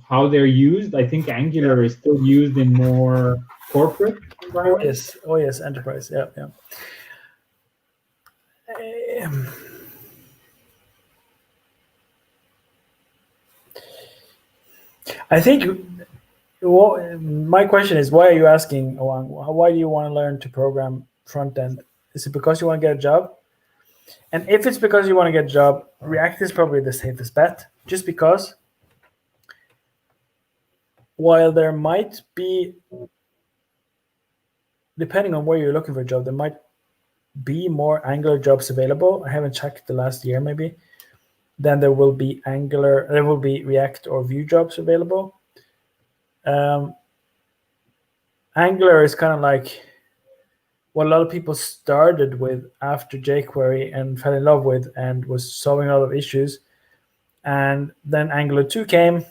[SPEAKER 2] how they're used. I think Angular is still used in more corporate environments.
[SPEAKER 1] Oh yes, enterprise. Yeah. I think my question is, why are you asking, why do you want to learn to program front end? Is it because you want to get a job? And if it's because you want to get a job, React is probably the safest bet, just because while there might be, depending on where you're looking for a job, there might be more Angular jobs available. I haven't checked the last year maybe. Then there will be React or Vue jobs available. Angular is kind of like what a lot of people started with after jQuery and fell in love with and was solving a lot of issues. And then Angular 2 came.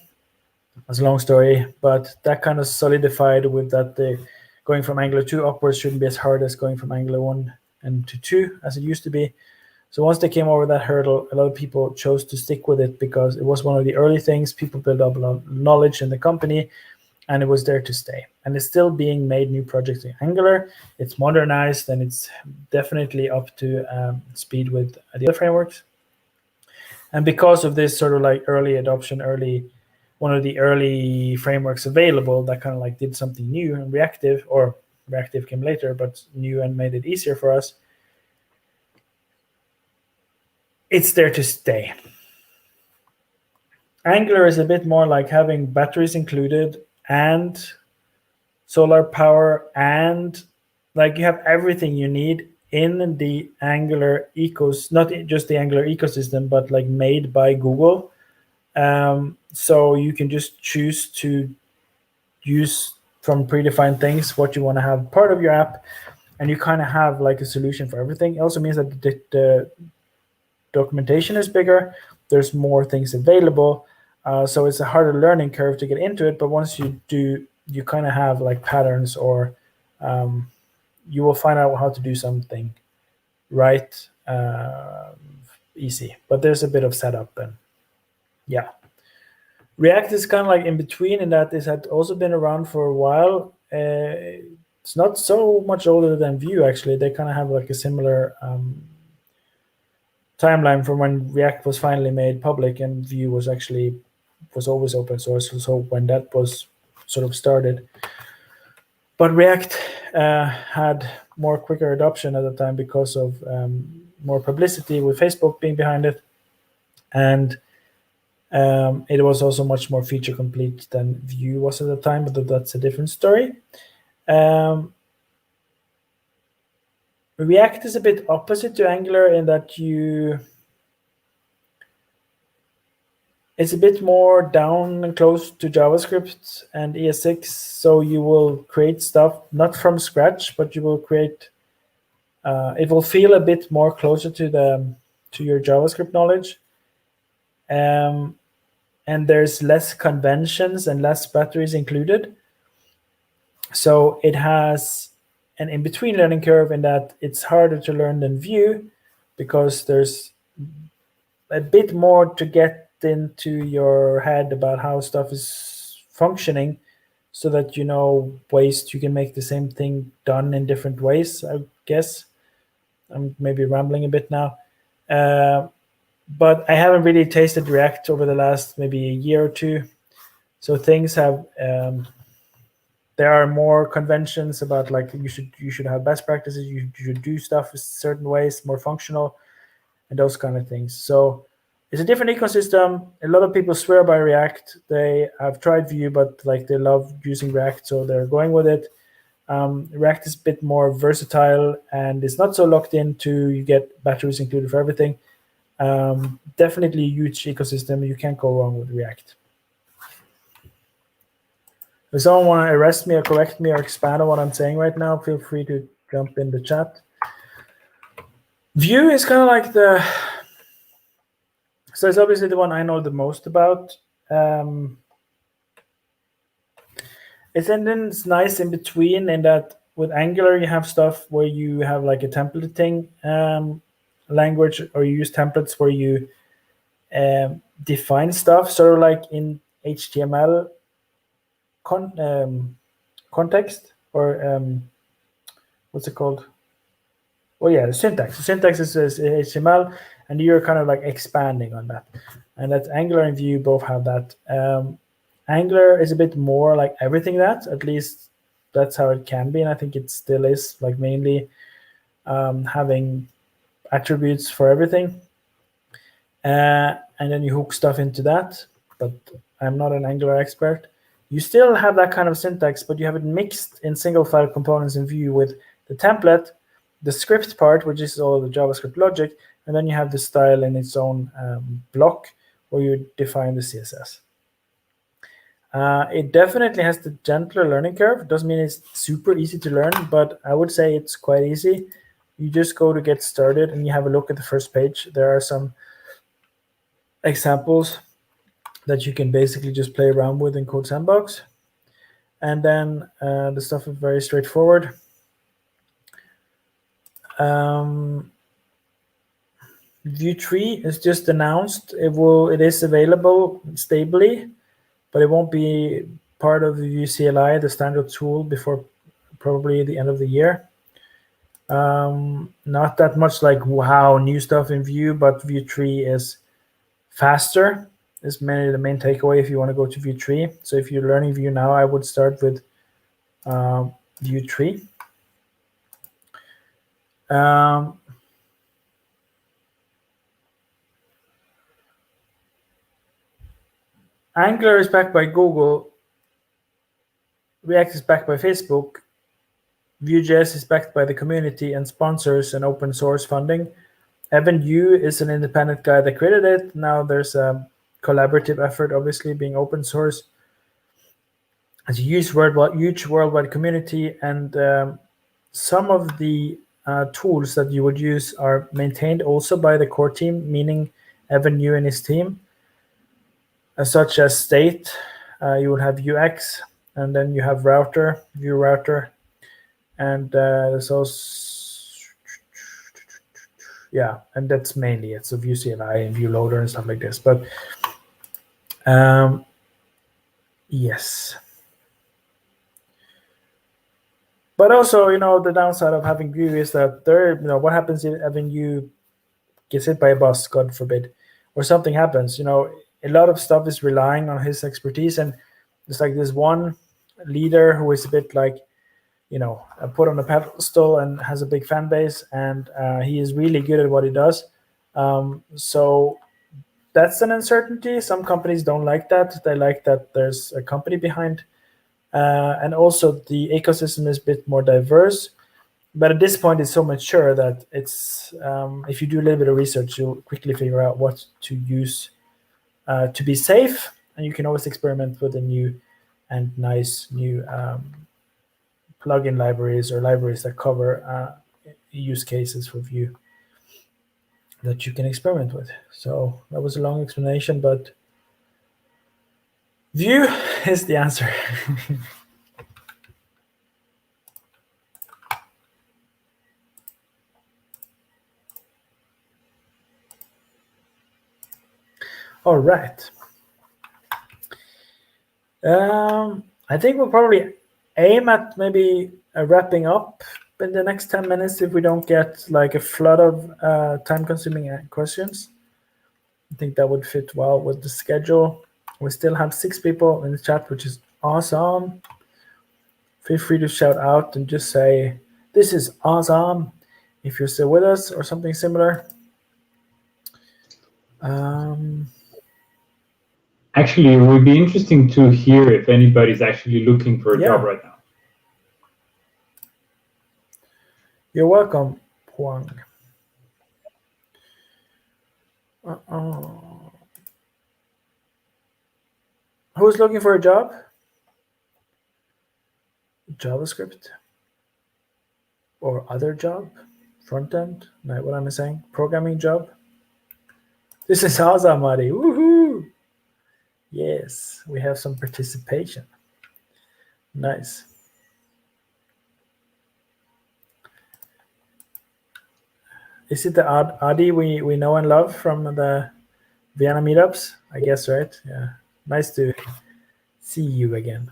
[SPEAKER 1] That's a long story, but that kind of solidified with that the going from Angular 2 upwards shouldn't be as hard as going from Angular 1 and to 2 as it used to be. So once they came over that hurdle, a lot of people chose to stick with it because it was one of the early things. People built up a lot of knowledge in the company, and it was there to stay. And it's still being made new projects in Angular. It's modernized, and it's definitely up to speed with the other frameworks. And because of this sort of like early adoption, one of the early frameworks available that kind of like did something new and reactive, or reactive came later, but new and made it easier for us, it's there to stay. Angular is a bit more like having batteries included and solar power, and like you have everything you need in the Angular not just the Angular ecosystem, but like made by Google. So you can just choose to use from predefined things what you want to have part of your app, and you kind of have like a solution for everything. It also means that the documentation is bigger. There's more things available. So it's a harder learning curve to get into it. But once you do, you kind of have like patterns, or you will find out how to do something right easy. But there's a bit of setup, and yeah. React is kind of like in between in that it had also been around for a while. It's not so much older than Vue, actually. They kind of have like a similar timeline from when React was finally made public, and Vue was always open source. So when that was sort of started, but React had more quicker adoption at the time because of more publicity with Facebook being behind it, and it was also much more feature complete than Vue was at the time, but that's a different story. React is a bit opposite to Angular in that it's a bit more down and close to JavaScript and ES6. So you will create stuff not from scratch, but you will create. It will feel a bit more closer to your JavaScript knowledge. And there's less conventions and less batteries included. So it has an in-between learning curve in that it's harder to learn than Vue because there's a bit more to get into your head about how stuff is functioning so that you know ways you can make the same thing done in different ways, I guess. I'm maybe rambling a bit now. But I haven't really tasted React over the last maybe a year or two. So things have there are more conventions about like you should have best practices. You should do stuff certain ways, more functional, and those kind of things. So it's a different ecosystem. A lot of people swear by React. They have tried Vue, but like they love using React, so they're going with it. React is a bit more versatile and it's not so locked into you get batteries included for everything. Definitely a huge ecosystem. You can't go wrong with React. If someone want to arrest me or correct me or expand on what I'm saying right now, feel free to jump in the chat. Vue is kind of like so it's obviously the one I know the most about. It's nice in between in that with Angular you have stuff where you have like a templating language, or you use templates where you define stuff, sort of like in HTML context, or what's it called? Well, yeah, the syntax. The syntax is HTML, and you're kind of like expanding on that. And that's Angular and Vue both have that. Angular is a bit more like everything that, at least that's how it can be, and I think it still is, like mainly having attributes for everything. And then you hook stuff into that, but I'm not an Angular expert. You still have that kind of syntax, but you have it mixed in single file components in Vue with the template, the script part, which is all the JavaScript logic, and then you have the style in its own block where you define the CSS. It definitely has the gentler learning curve. Doesn't mean it's super easy to learn, but I would say it's quite easy. You just go to get started and you have a look at the first page. There are some examples that you can basically just play around with in Code Sandbox. And then the stuff is very straightforward. Vue 3 is just announced. It is available stably, but it won't be part of the Vue CLI, the standard tool, before probably the end of the year. Not that much like wow, new stuff in Vue, but Vue 3 is faster. Is mainly the main takeaway if you want to go to Vue 3. So if you're learning Vue now, I would start with Vue 3. Angular is backed by Google. React is backed by Facebook. Vue.js is backed by the community and sponsors and open source funding. Evan You is an independent guy that created it. Now there's a collaborative effort, obviously, being open source. It's a huge worldwide community, and some of the tools that you would use are maintained also by the core team, meaning Evan You and his team, such as State. You would have UX, and then you have Router, Vue Router, and there's also, yeah, and that's mainly it. So Vue CLI and Vue Loader and stuff like this. But yes. But also, the downside of having Vue is that what happens if Evan You gets hit by a bus, God forbid, or something happens? A lot of stuff is relying on his expertise, and there's like this one leader who is a bit like, put on a pedestal and has a big fan base, and he is really good at what he does. So that's an uncertainty. Some companies don't like that. They like that there's a company behind. And also the ecosystem is a bit more diverse. But at this point, it's so mature that it's if you do a little bit of research, you'll quickly figure out what to use to be safe. And you can always experiment with the new and nice new plugin libraries or libraries that cover use cases for Vue that you can experiment with. So that was a long explanation, but Vue is the answer. All right. I think we'll probably aim at maybe wrapping up in the next 10 minutes if we don't get like a flood of time-consuming questions. I think that would fit well with the schedule. We still have 6 people in the chat, which is awesome. Feel free to shout out and just say, "This is awesome," if you're still with us or something similar.
[SPEAKER 2] Actually, it would be interesting to hear if anybody's actually looking for a job right now.
[SPEAKER 1] You're welcome, Huang. Who's looking for a job? JavaScript or other job? Front end? No, what am I saying? Programming job? This is awesome, Mari. Woohoo! Yes, we have some participation. Nice. Is it the Adi we know and love from the Vienna meetups? I guess, right? Yeah. Nice to see you again.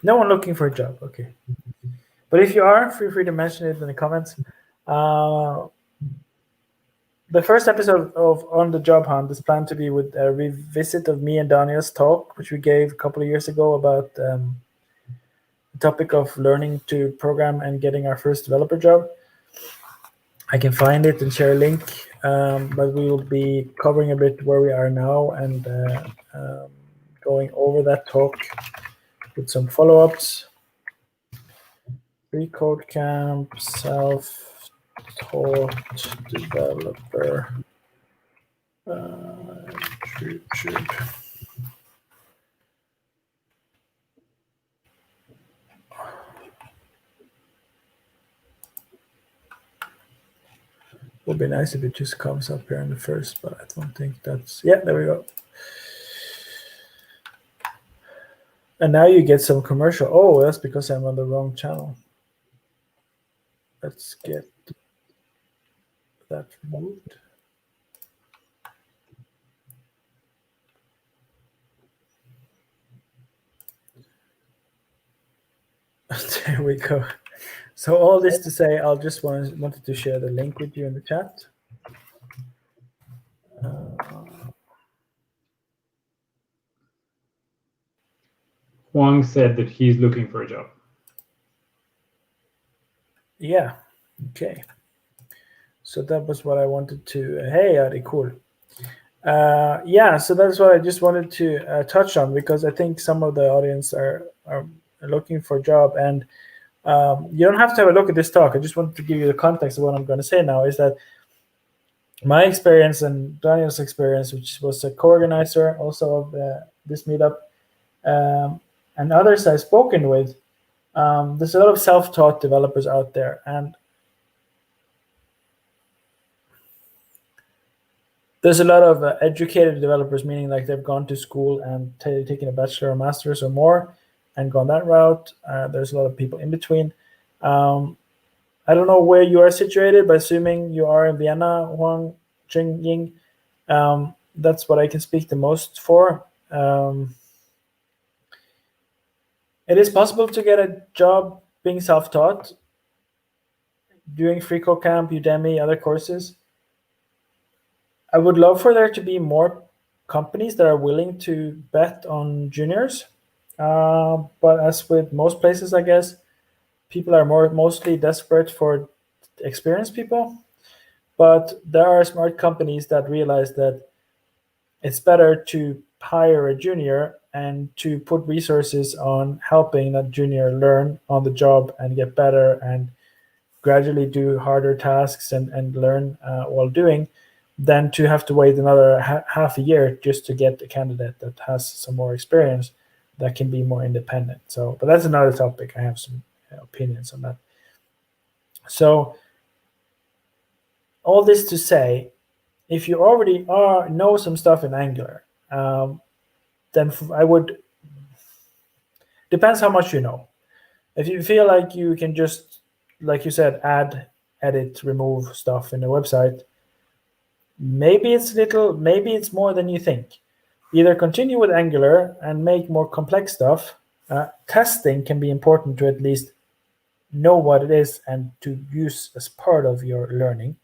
[SPEAKER 1] No one looking for a job. Okay. But if you are, feel free to mention it in the comments. The first episode of On the Job Hunt is planned to be with a revisit of me and Daniel's talk, which we gave a couple of years ago about the topic of learning to program and getting our first developer job. I can find it and share a link, but we will be covering a bit where we are now and going over that talk with some follow-ups. freeCodeCamp, self-taught developer. Would be nice if it just comes up here in the first, but I don't think that's... Yeah, there we go. And now you get some commercial. Oh, that's because I'm on the wrong channel. Let's get that removed. There we go. So all this to say, I'll just wanted to share the link with you in the chat.
[SPEAKER 2] Huang said that he's looking for a job.
[SPEAKER 1] Yeah. Okay. So that was what I wanted to. Hey, Adi, cool. Yeah. So that's what I just wanted to touch on, because I think some of the audience are looking for a job, and you don't have to have a look at this talk. I just wanted to give you the context of what I'm going to say now. Is that my experience and Daniel's experience, which was a co-organizer also of this meetup, and others I've spoken with, there's a lot of self-taught developers out there, and there's a lot of educated developers, meaning like they've gone to school and taken a bachelor or master's or more and gone that route. There's a lot of people in between. I don't know where you are situated, but assuming you are in Vienna, Huang Jingying, that's what I can speak the most for. It is possible to get a job being self-taught, doing freeCodeCamp, Udemy, other courses. I would love for there to be more companies that are willing to bet on juniors. But as with most places, I guess, people are mostly desperate for experienced people. But there are smart companies that realize that it's better to hire a junior and to put resources on helping that junior learn on the job and get better and gradually do harder tasks and learn while doing, than to have to wait another half a year just to get a candidate that has some more experience that can be more independent. So, but that's another topic. I have some opinions on that. So all this to say, if you already know some stuff in Angular, then I would, depends how much you know. If you feel like you can just, like you said, add, edit, remove stuff in the website, maybe it's little, maybe it's more than you think. Either continue with Angular and make more complex stuff. Testing can be important to at least know what it is and to use as part of your learning.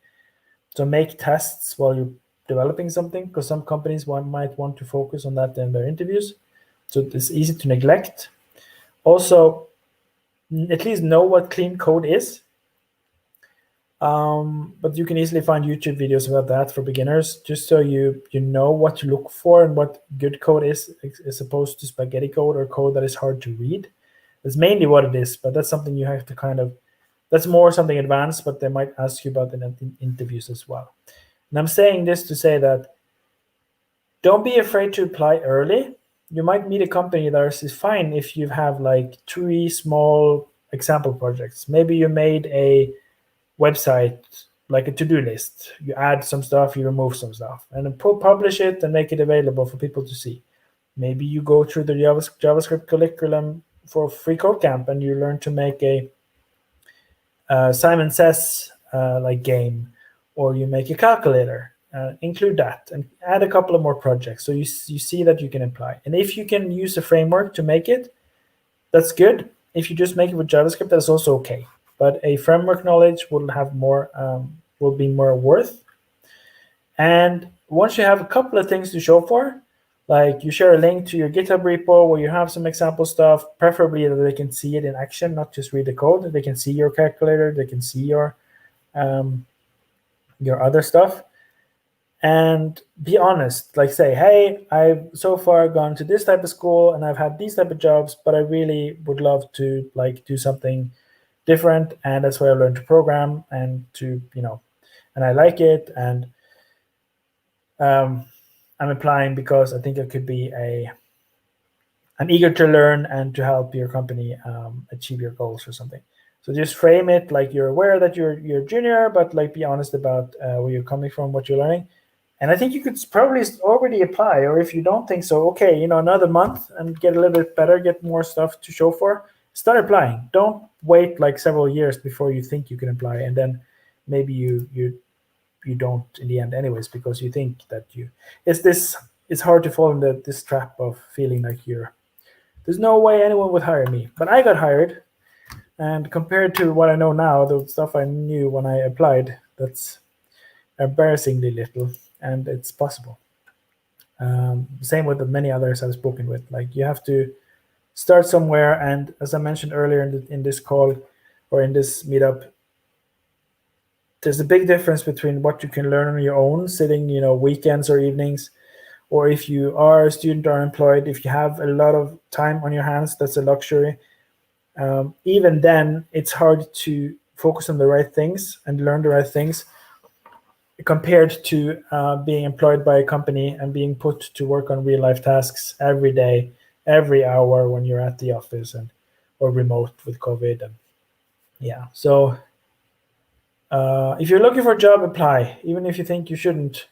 [SPEAKER 1] So make tests while you're developing something, because some companies might want to focus on that in their interviews. So it's easy to neglect. Also, at least know what clean code is. But you can easily find YouTube videos about that for beginners, just so you know what to look for and what good code is, as opposed to spaghetti code or code that is hard to read. That's mainly what it is, but that's something you have to that's more something advanced, but they might ask you about in interviews as well. And I'm saying this to say that don't be afraid to apply early. You might meet a company that is fine if you have like 3 small example projects. Maybe you made a website, like a to-do list. You add some stuff, you remove some stuff, and then publish it and make it available for people to see. Maybe you go through the JavaScript curriculum for freeCodeCamp and you learn to make a Simon Says like game, or you make a calculator. Include that and add a couple of more projects so you see that you can apply. And if you can use a framework to make it, that's good. If you just make it with JavaScript, that's also okay. But a framework knowledge will have more, will be more worth. And once you have a couple of things to show for, like you share a link to your GitHub repo where you have some example stuff, preferably that they can see it in action, not just read the code. They can see your calculator, they can see your other stuff. And be honest, like say, hey, I've so far gone to this type of school and I've had these type of jobs, but I really would love to like do something different, and that's why I learned to program and to, and I like it, and I'm applying because I think it could be I'm eager to learn and to help your company achieve your goals or something. So just frame it like you're aware that you're junior, but like be honest about where you're coming from, what you're learning. And I think you could probably already apply, or if you don't think so, okay, another month and get a little bit better, get more stuff to show for. Start applying. Don't wait like several years before you think you can apply, and then maybe you don't in the end anyways, because you think that it's hard to fall into this trap of feeling like there's no way anyone would hire me. But I got hired, and compared to what I know now, the stuff I knew when I applied, that's embarrassingly little, and it's possible. Same with the many others I've spoken with. Like you have to start somewhere, and as I mentioned earlier in this call or in this meetup, there's a big difference between what you can learn on your own, sitting, weekends or evenings, or if you are a student or employed, if you have a lot of time on your hands, that's a luxury. Even then, it's hard to focus on the right things and learn the right things compared to being employed by a company and being put to work on real life tasks every day, every hour when you're at the office or remote with COVID. And yeah, so if you're looking for a job, apply. Even if you think you shouldn't,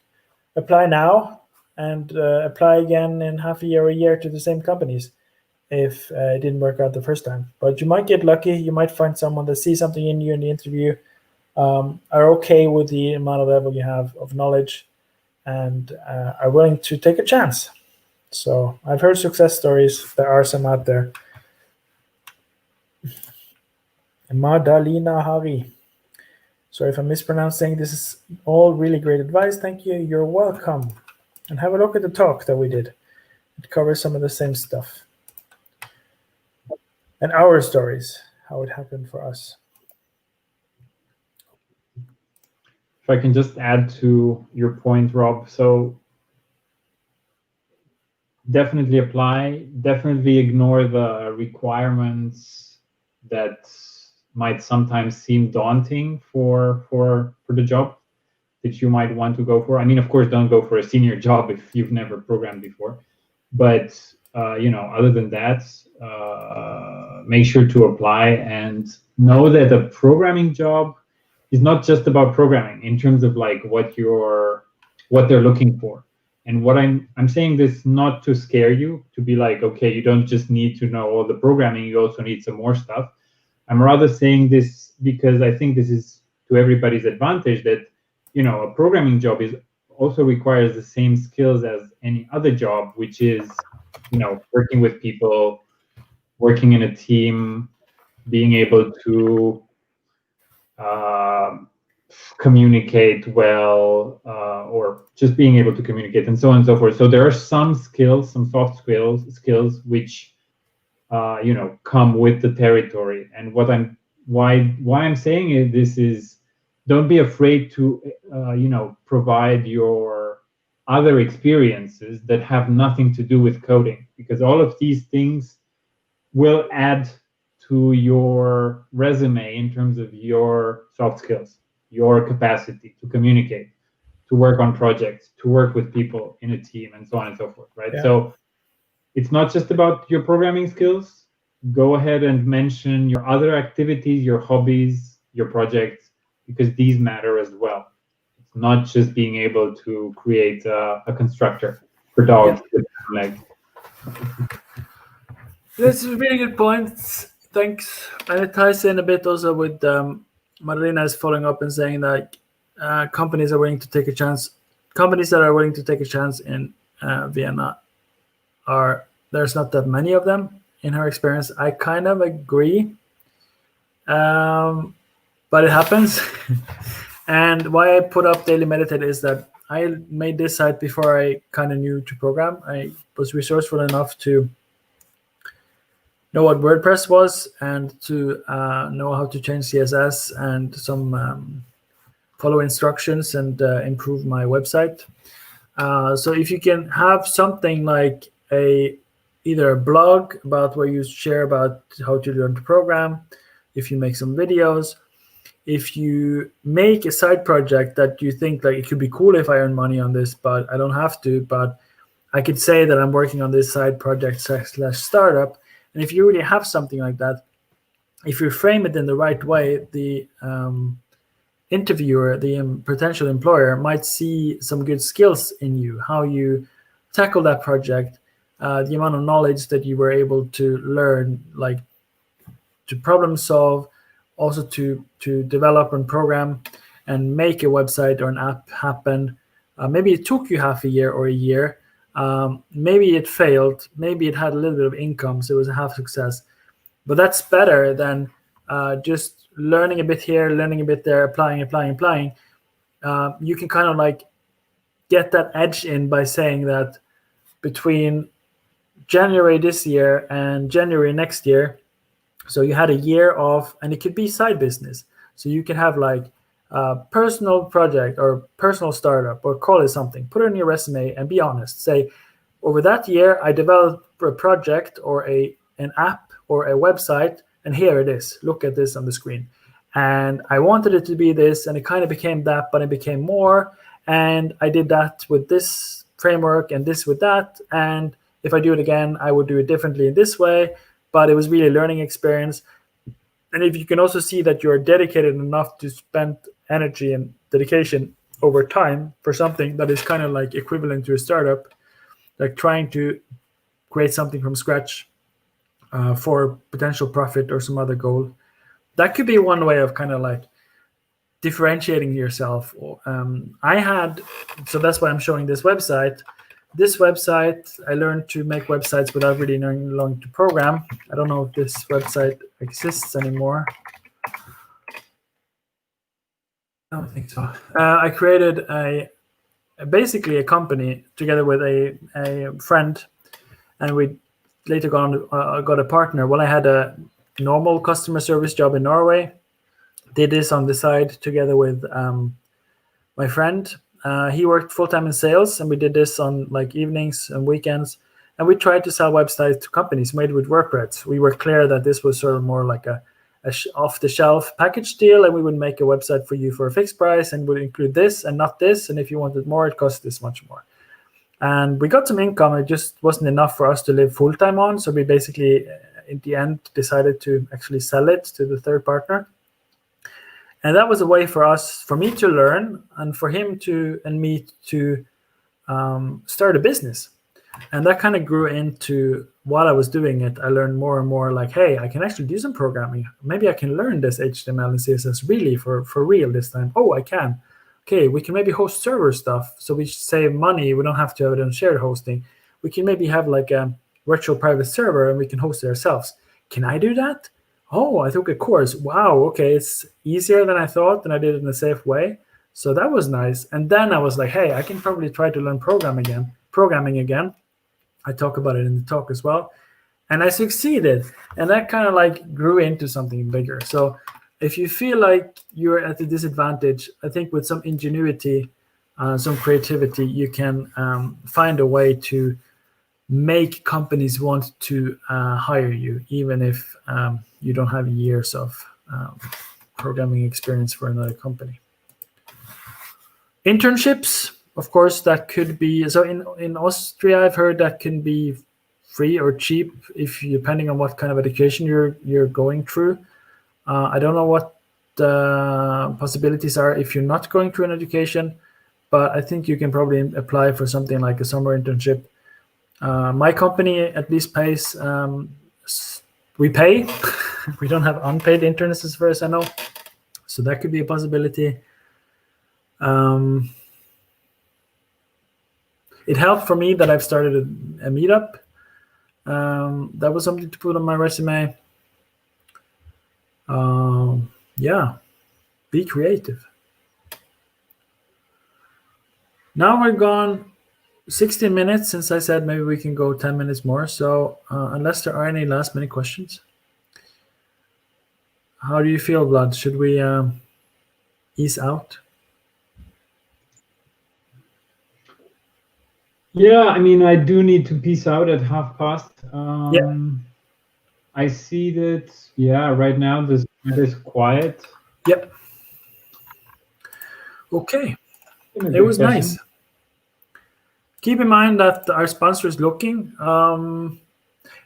[SPEAKER 1] apply now and apply again in half a year or a year to the same companies if it didn't work out the first time. But you might get lucky. You might find someone that sees something in you in the interview, are okay with the amount of level you have of knowledge, and are willing to take a chance. So I've heard success stories. There are some out there. Madalina Hari. Sorry if I'm mispronouncing. This is all really great advice. Thank you. You're welcome. And have a look at the talk that we did. It covers some of the same stuff. And our stories, how it happened for us.
[SPEAKER 2] If I can just add to your point, Rob. So definitely apply, definitely ignore the requirements that might sometimes seem daunting for the job that you might want to go for. I mean, of course, don't go for a senior job if you've never programmed before. But other than that, make sure to apply and know that a programming job is not just about programming in terms of like what they're looking for. And what I'm saying this not to scare you, to be like, okay, you don't just need to know all the programming, you also need some more stuff. I'm rather saying this because I think this is to everybody's advantage, that a programming job also requires the same skills as any other job, which is working with people, working in a team, being able to communicate well, or just being able to communicate, and so on and so forth. So there are some skills, some soft skills which come with the territory. And why I'm saying this is, don't be afraid to provide your other experiences that have nothing to do with coding, because all of these things will add to your resume in terms of your soft skills, your capacity to communicate, to work on projects, to work with people in a team, and so on and so forth, right?
[SPEAKER 1] Yeah.
[SPEAKER 2] So it's not just about your programming skills. Go ahead and mention your other activities, your hobbies, your projects, because these matter as well. It's not just being able to create a constructor for dogs.
[SPEAKER 1] Yeah. That's a really good point. Thanks. And it ties in a bit also with Marlena is following up and saying that companies are willing to take a chance. Companies that are willing to take a chance in Vienna there's not that many of them in her experience. I kind of agree, but it happens. And why I put up Daily Meditate is that I made this site before I kind of knew to program. I was resourceful enough to know what WordPress was and to know how to change CSS and some follow instructions and improve my website. So if you can have something like either a blog about where you share about how to learn to program, if you make some videos, if you make a side project that you think like it could be cool if I earn money on this, but I don't have to, but I could say that I'm working on this side project / startup. And if you really have something like that, if you frame it in the right way, the interviewer, the potential employer, might see some good skills in you, how you tackle that project, the amount of knowledge that you were able to learn, like to problem solve, also to develop and program and make a website or an app happen. Maybe it took you half a year or a year. Maybe it failed. Maybe it had a little bit of income, so it was a half success. But that's better than just learning a bit here, learning a bit there, applying. You can kind of like get that edge in by saying that between January this year and January next year, so you had a year of, and it could be side business. So you can have like a personal project or personal startup, or call it something. Put it in your resume and be honest. Say, over that year, I developed a project or an app or a website, and here it is. Look at this on the screen. And I wanted it to be this, and it kind of became that, but it became more. And I did that with this framework and this with that. And if I do it again, I would do it differently in this way. But it was really a learning experience. And if you can also see that you're dedicated enough to spend energy and dedication over time for something that is kind of like equivalent to a startup, like trying to create something from scratch for potential profit or some other goal, that could be one way of kind of like differentiating yourself. So that's why I'm showing this website. This website, I learned to make websites without really knowing to program. I don't know if this website exists anymore. I don't think so. I created basically a company together with a friend, and we later got a partner. Well, I had a normal customer service job in Norway. Did this on the side together with my friend. He worked full-time in sales, and we did this on like evenings and weekends. And we tried to sell websites to companies made with WordPress. We were clear that this was sort of more like a off-the-shelf package deal, and we would make a website for you for a fixed price and would include this and not this. And if you wanted more, it cost this much more. And we got some income. It just wasn't enough for us to live full-time on. So we basically, in the end, decided to actually sell it to the third partner. And that was a way for me to learn, and for him and me to start a business. And that kind of grew into, while I was doing it, I learned more and more like, hey, I can actually do some programming. Maybe I can learn this HTML and CSS really for real this time. Oh, I can. Okay, we can maybe host server stuff, so we save money. We don't have to have it on shared hosting. We can maybe have like a virtual private server, and we can host it ourselves. Can I do that? oh, I took a course. Wow, okay, it's easier than I thought, and I did it in a safe way. So that was nice. And then I was like, hey, I can probably try to learn programming again. I talk about it in the talk as well. And I succeeded. And that kind of like grew into something bigger. So if you feel like you're at a disadvantage, I think with some ingenuity, some creativity, you can find a way to make companies want to hire you, even if you don't have years of programming experience for another company. Internships, of course, that could be, so in Austria, I've heard that can be free or cheap if you, depending on what kind of education you're going through. I don't know what the possibilities are if you're not going through an education, but I think you can probably apply for something like a summer internship. My company at least pays, we pay. We don't have unpaid interns as far as I know. So that could be a possibility. It helped for me that I've started a meetup. That was something to put on my resume. Yeah, be creative. Now we're gone 16 minutes since I said maybe we can go 10 minutes more. So unless there are any last minute questions, how do you feel, Vlad? Should we ease out?
[SPEAKER 2] Yeah, I mean, I do need to peace out at 30:30.
[SPEAKER 1] Yeah.
[SPEAKER 2] I see that, yeah, right now this is quiet.
[SPEAKER 1] Yep. Okay. It was nice. Keep in mind that our sponsor is looking.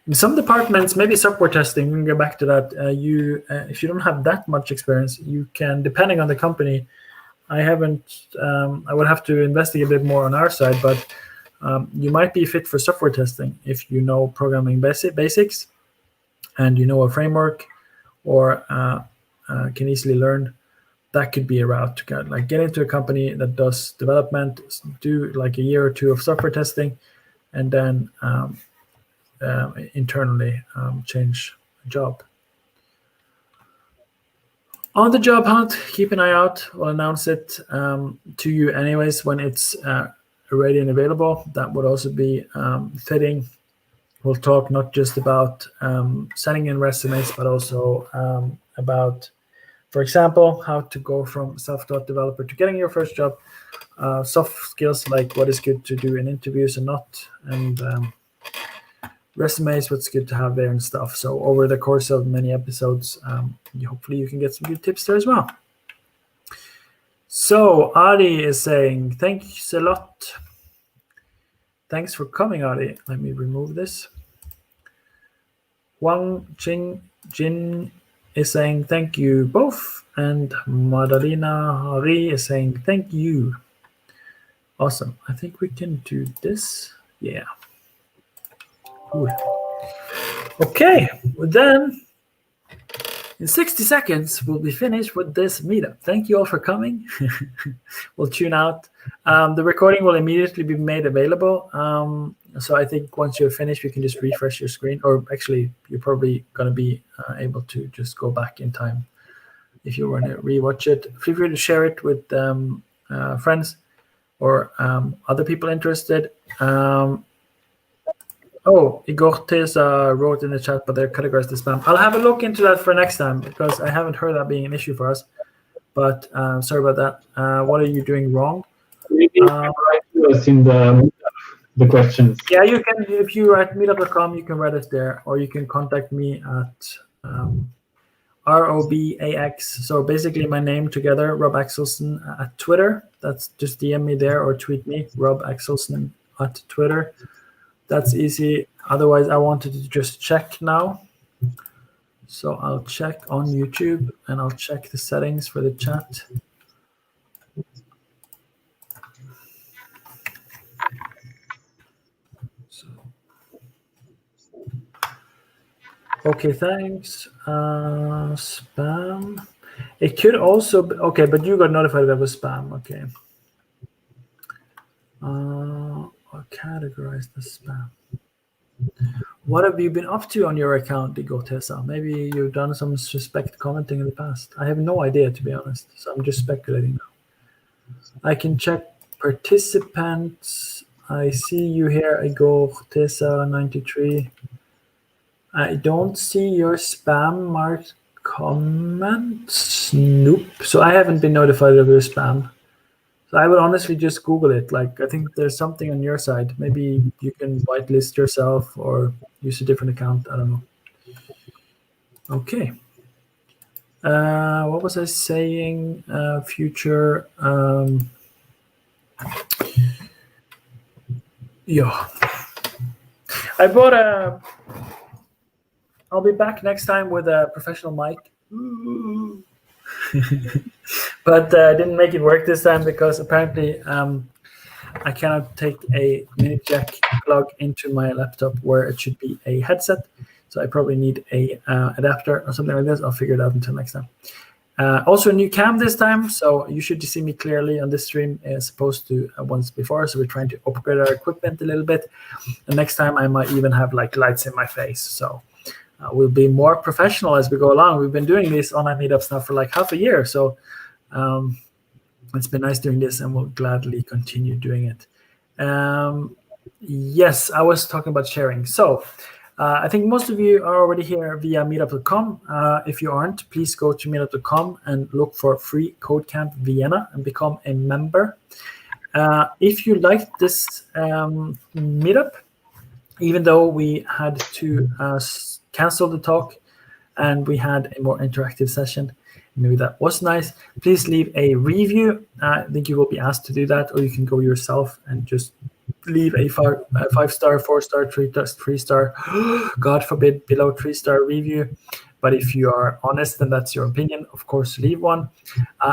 [SPEAKER 1] In some departments, maybe software testing, we can go back to that. If you don't have that much experience, you can, depending on the company, I would have to investigate a bit more on our side, but you might be fit for software testing if you know programming basics and you know a framework or can easily learn. That could be a route to get into a company that does development, do like a year or two of software testing, and then internally change a job. On the job hunt, keep an eye out. We'll announce it to you anyways when it's ready and available. That would also be fitting. We'll talk not just about sending in resumes, but also about, for example, how to go from self-taught developer to getting your first job, soft skills like what is good to do in interviews and not, and resumes, what's good to have there and stuff. So over the course of many episodes, hopefully you can get some good tips there as well. So Adi is saying, thanks a lot. Thanks for coming, Adi. Let me remove this. Wang Jin is saying thank you both, and Madalena Hari is saying thank you. Awesome. I think we can do this. Yeah. Cool. Okay, well then in 60 seconds we'll be finished with this meetup. Thank you all for coming. We'll tune out. The recording will immediately be made available. So I think once you're finished, you can just refresh your screen, or actually you're probably going to be able to just go back in time if you want to rewatch it. Feel free to share it with friends or other people interested. Igor Teza wrote in the chat, but they're categorized as spam. I'll have a look into that for next time because I haven't heard that being an issue for us. But sorry about that. What are you doing wrong?
[SPEAKER 2] Maybe write to us in the questions.
[SPEAKER 1] Yeah, you can. If you write meetup.com, you can write us there, or you can contact me at ROBAX. So basically my name together, Rob Axelson at Twitter. That's just DM me there or tweet me, Rob Axelson at Twitter. That's easy. Otherwise, I wanted to just check now. So I'll check on YouTube and I'll check the settings for the chat. Okay, thanks. Spam. It could also be, okay, but you got notified that it was spam. Okay. Or categorized as spam. What have you been up to on your account, Digotesa? Maybe you've done some suspect commenting in the past. I have no idea, to be honest. So I'm just speculating now. I can check participants. I see you here, Igotesa93. I don't see your spam marked comments. Nope. So I haven't been notified of your spam. So I would honestly just Google it. Like, I think there's something on your side. Maybe you can whitelist yourself or use a different account. I don't know. Okay. What was I saying? Future. Yeah. I bought a. I'll be back next time with a professional mic. But I didn't make it work this time because apparently I cannot take a mini jack plug into my laptop where it should be a headset. So I probably need a adapter or something like this. I'll figure it out until next time. Also a new cam this time, so you should see me clearly on this stream as opposed to once before. So we're trying to upgrade our equipment a little bit. And next time I might even have like lights in my face. So we'll be more professional as we go along. We've been doing these online meetups now for like half a year. So it's been nice doing this and we'll gladly continue doing it. Yes, I was talking about sharing. So I think most of you are already here via meetup.com. If you aren't, please go to meetup.com and look for freeCodeCamp Vienna and become a member. If you liked this meetup, even though we had to cancel the talk and we had a more interactive session, maybe that was nice, please leave a review. I think you will be asked to do that, or you can go yourself and just leave a 5-star, 4-star, 3-star, God forbid, below 3-star review. But if you are honest and that's your opinion, of course, leave one.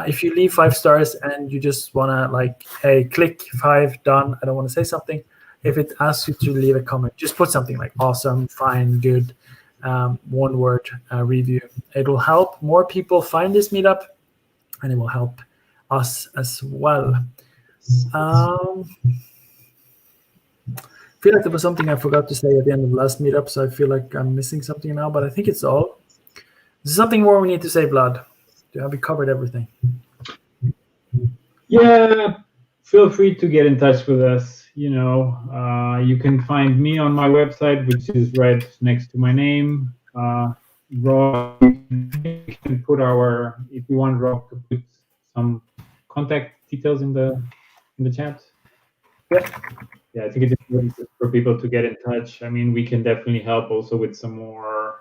[SPEAKER 1] If you leave 5 stars and you just want to like, hey, click 5, done, I don't want to say something. If it asks you to leave a comment, just put something like awesome, fine, good, one word review. It will help more people find this meetup and it will help us as well. I feel like there was something I forgot to say at the end of the last meetup, so I feel like I'm missing something now, but I think it's all. There's something more we need to say, Vlad. Have we covered everything?
[SPEAKER 2] Yeah, feel free to get in touch with us. You know, you can find me on my website, which is right next to my name. Rob, you can put if you want Rob to put some contact details in the chat. Yeah, I think it's important for people to get in touch. I mean, we can definitely help also with some more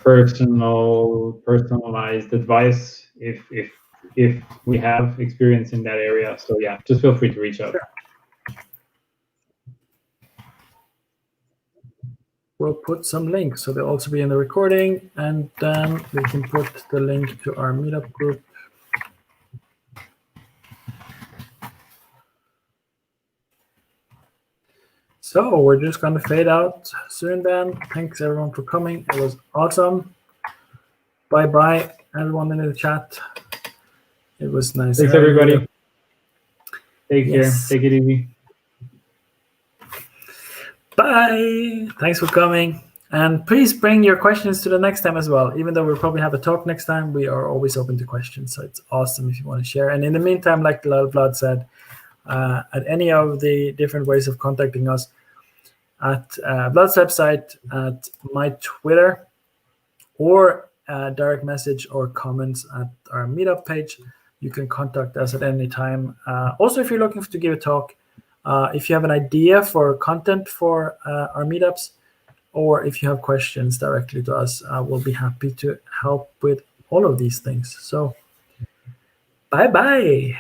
[SPEAKER 2] personalized advice if we have experience in that area. So yeah, just feel free to reach out. Sure.
[SPEAKER 1] We'll put some links, so they'll also be in the recording, and then we can put the link to our meetup group. So we're just going to fade out soon then. Thanks everyone for coming. It was awesome. Bye-bye, everyone in the chat. It was nice.
[SPEAKER 2] Thanks, everybody. Take care. Take it easy.
[SPEAKER 1] Bye. Thanks for coming. And please bring your questions to the next time as well. Even though we'll probably have a talk next time, we are always open to questions. So it's awesome if you want to share. And in the meantime, like Vlad said, at any of the different ways of contacting us, at Vlad's website, at my Twitter, or direct message or comments at our meetup page, you can contact us at any time. Also, if you're looking to give a talk, if you have an idea for content for our meetups, or if you have questions directly to us, we'll be happy to help with all of these things. So, bye-bye.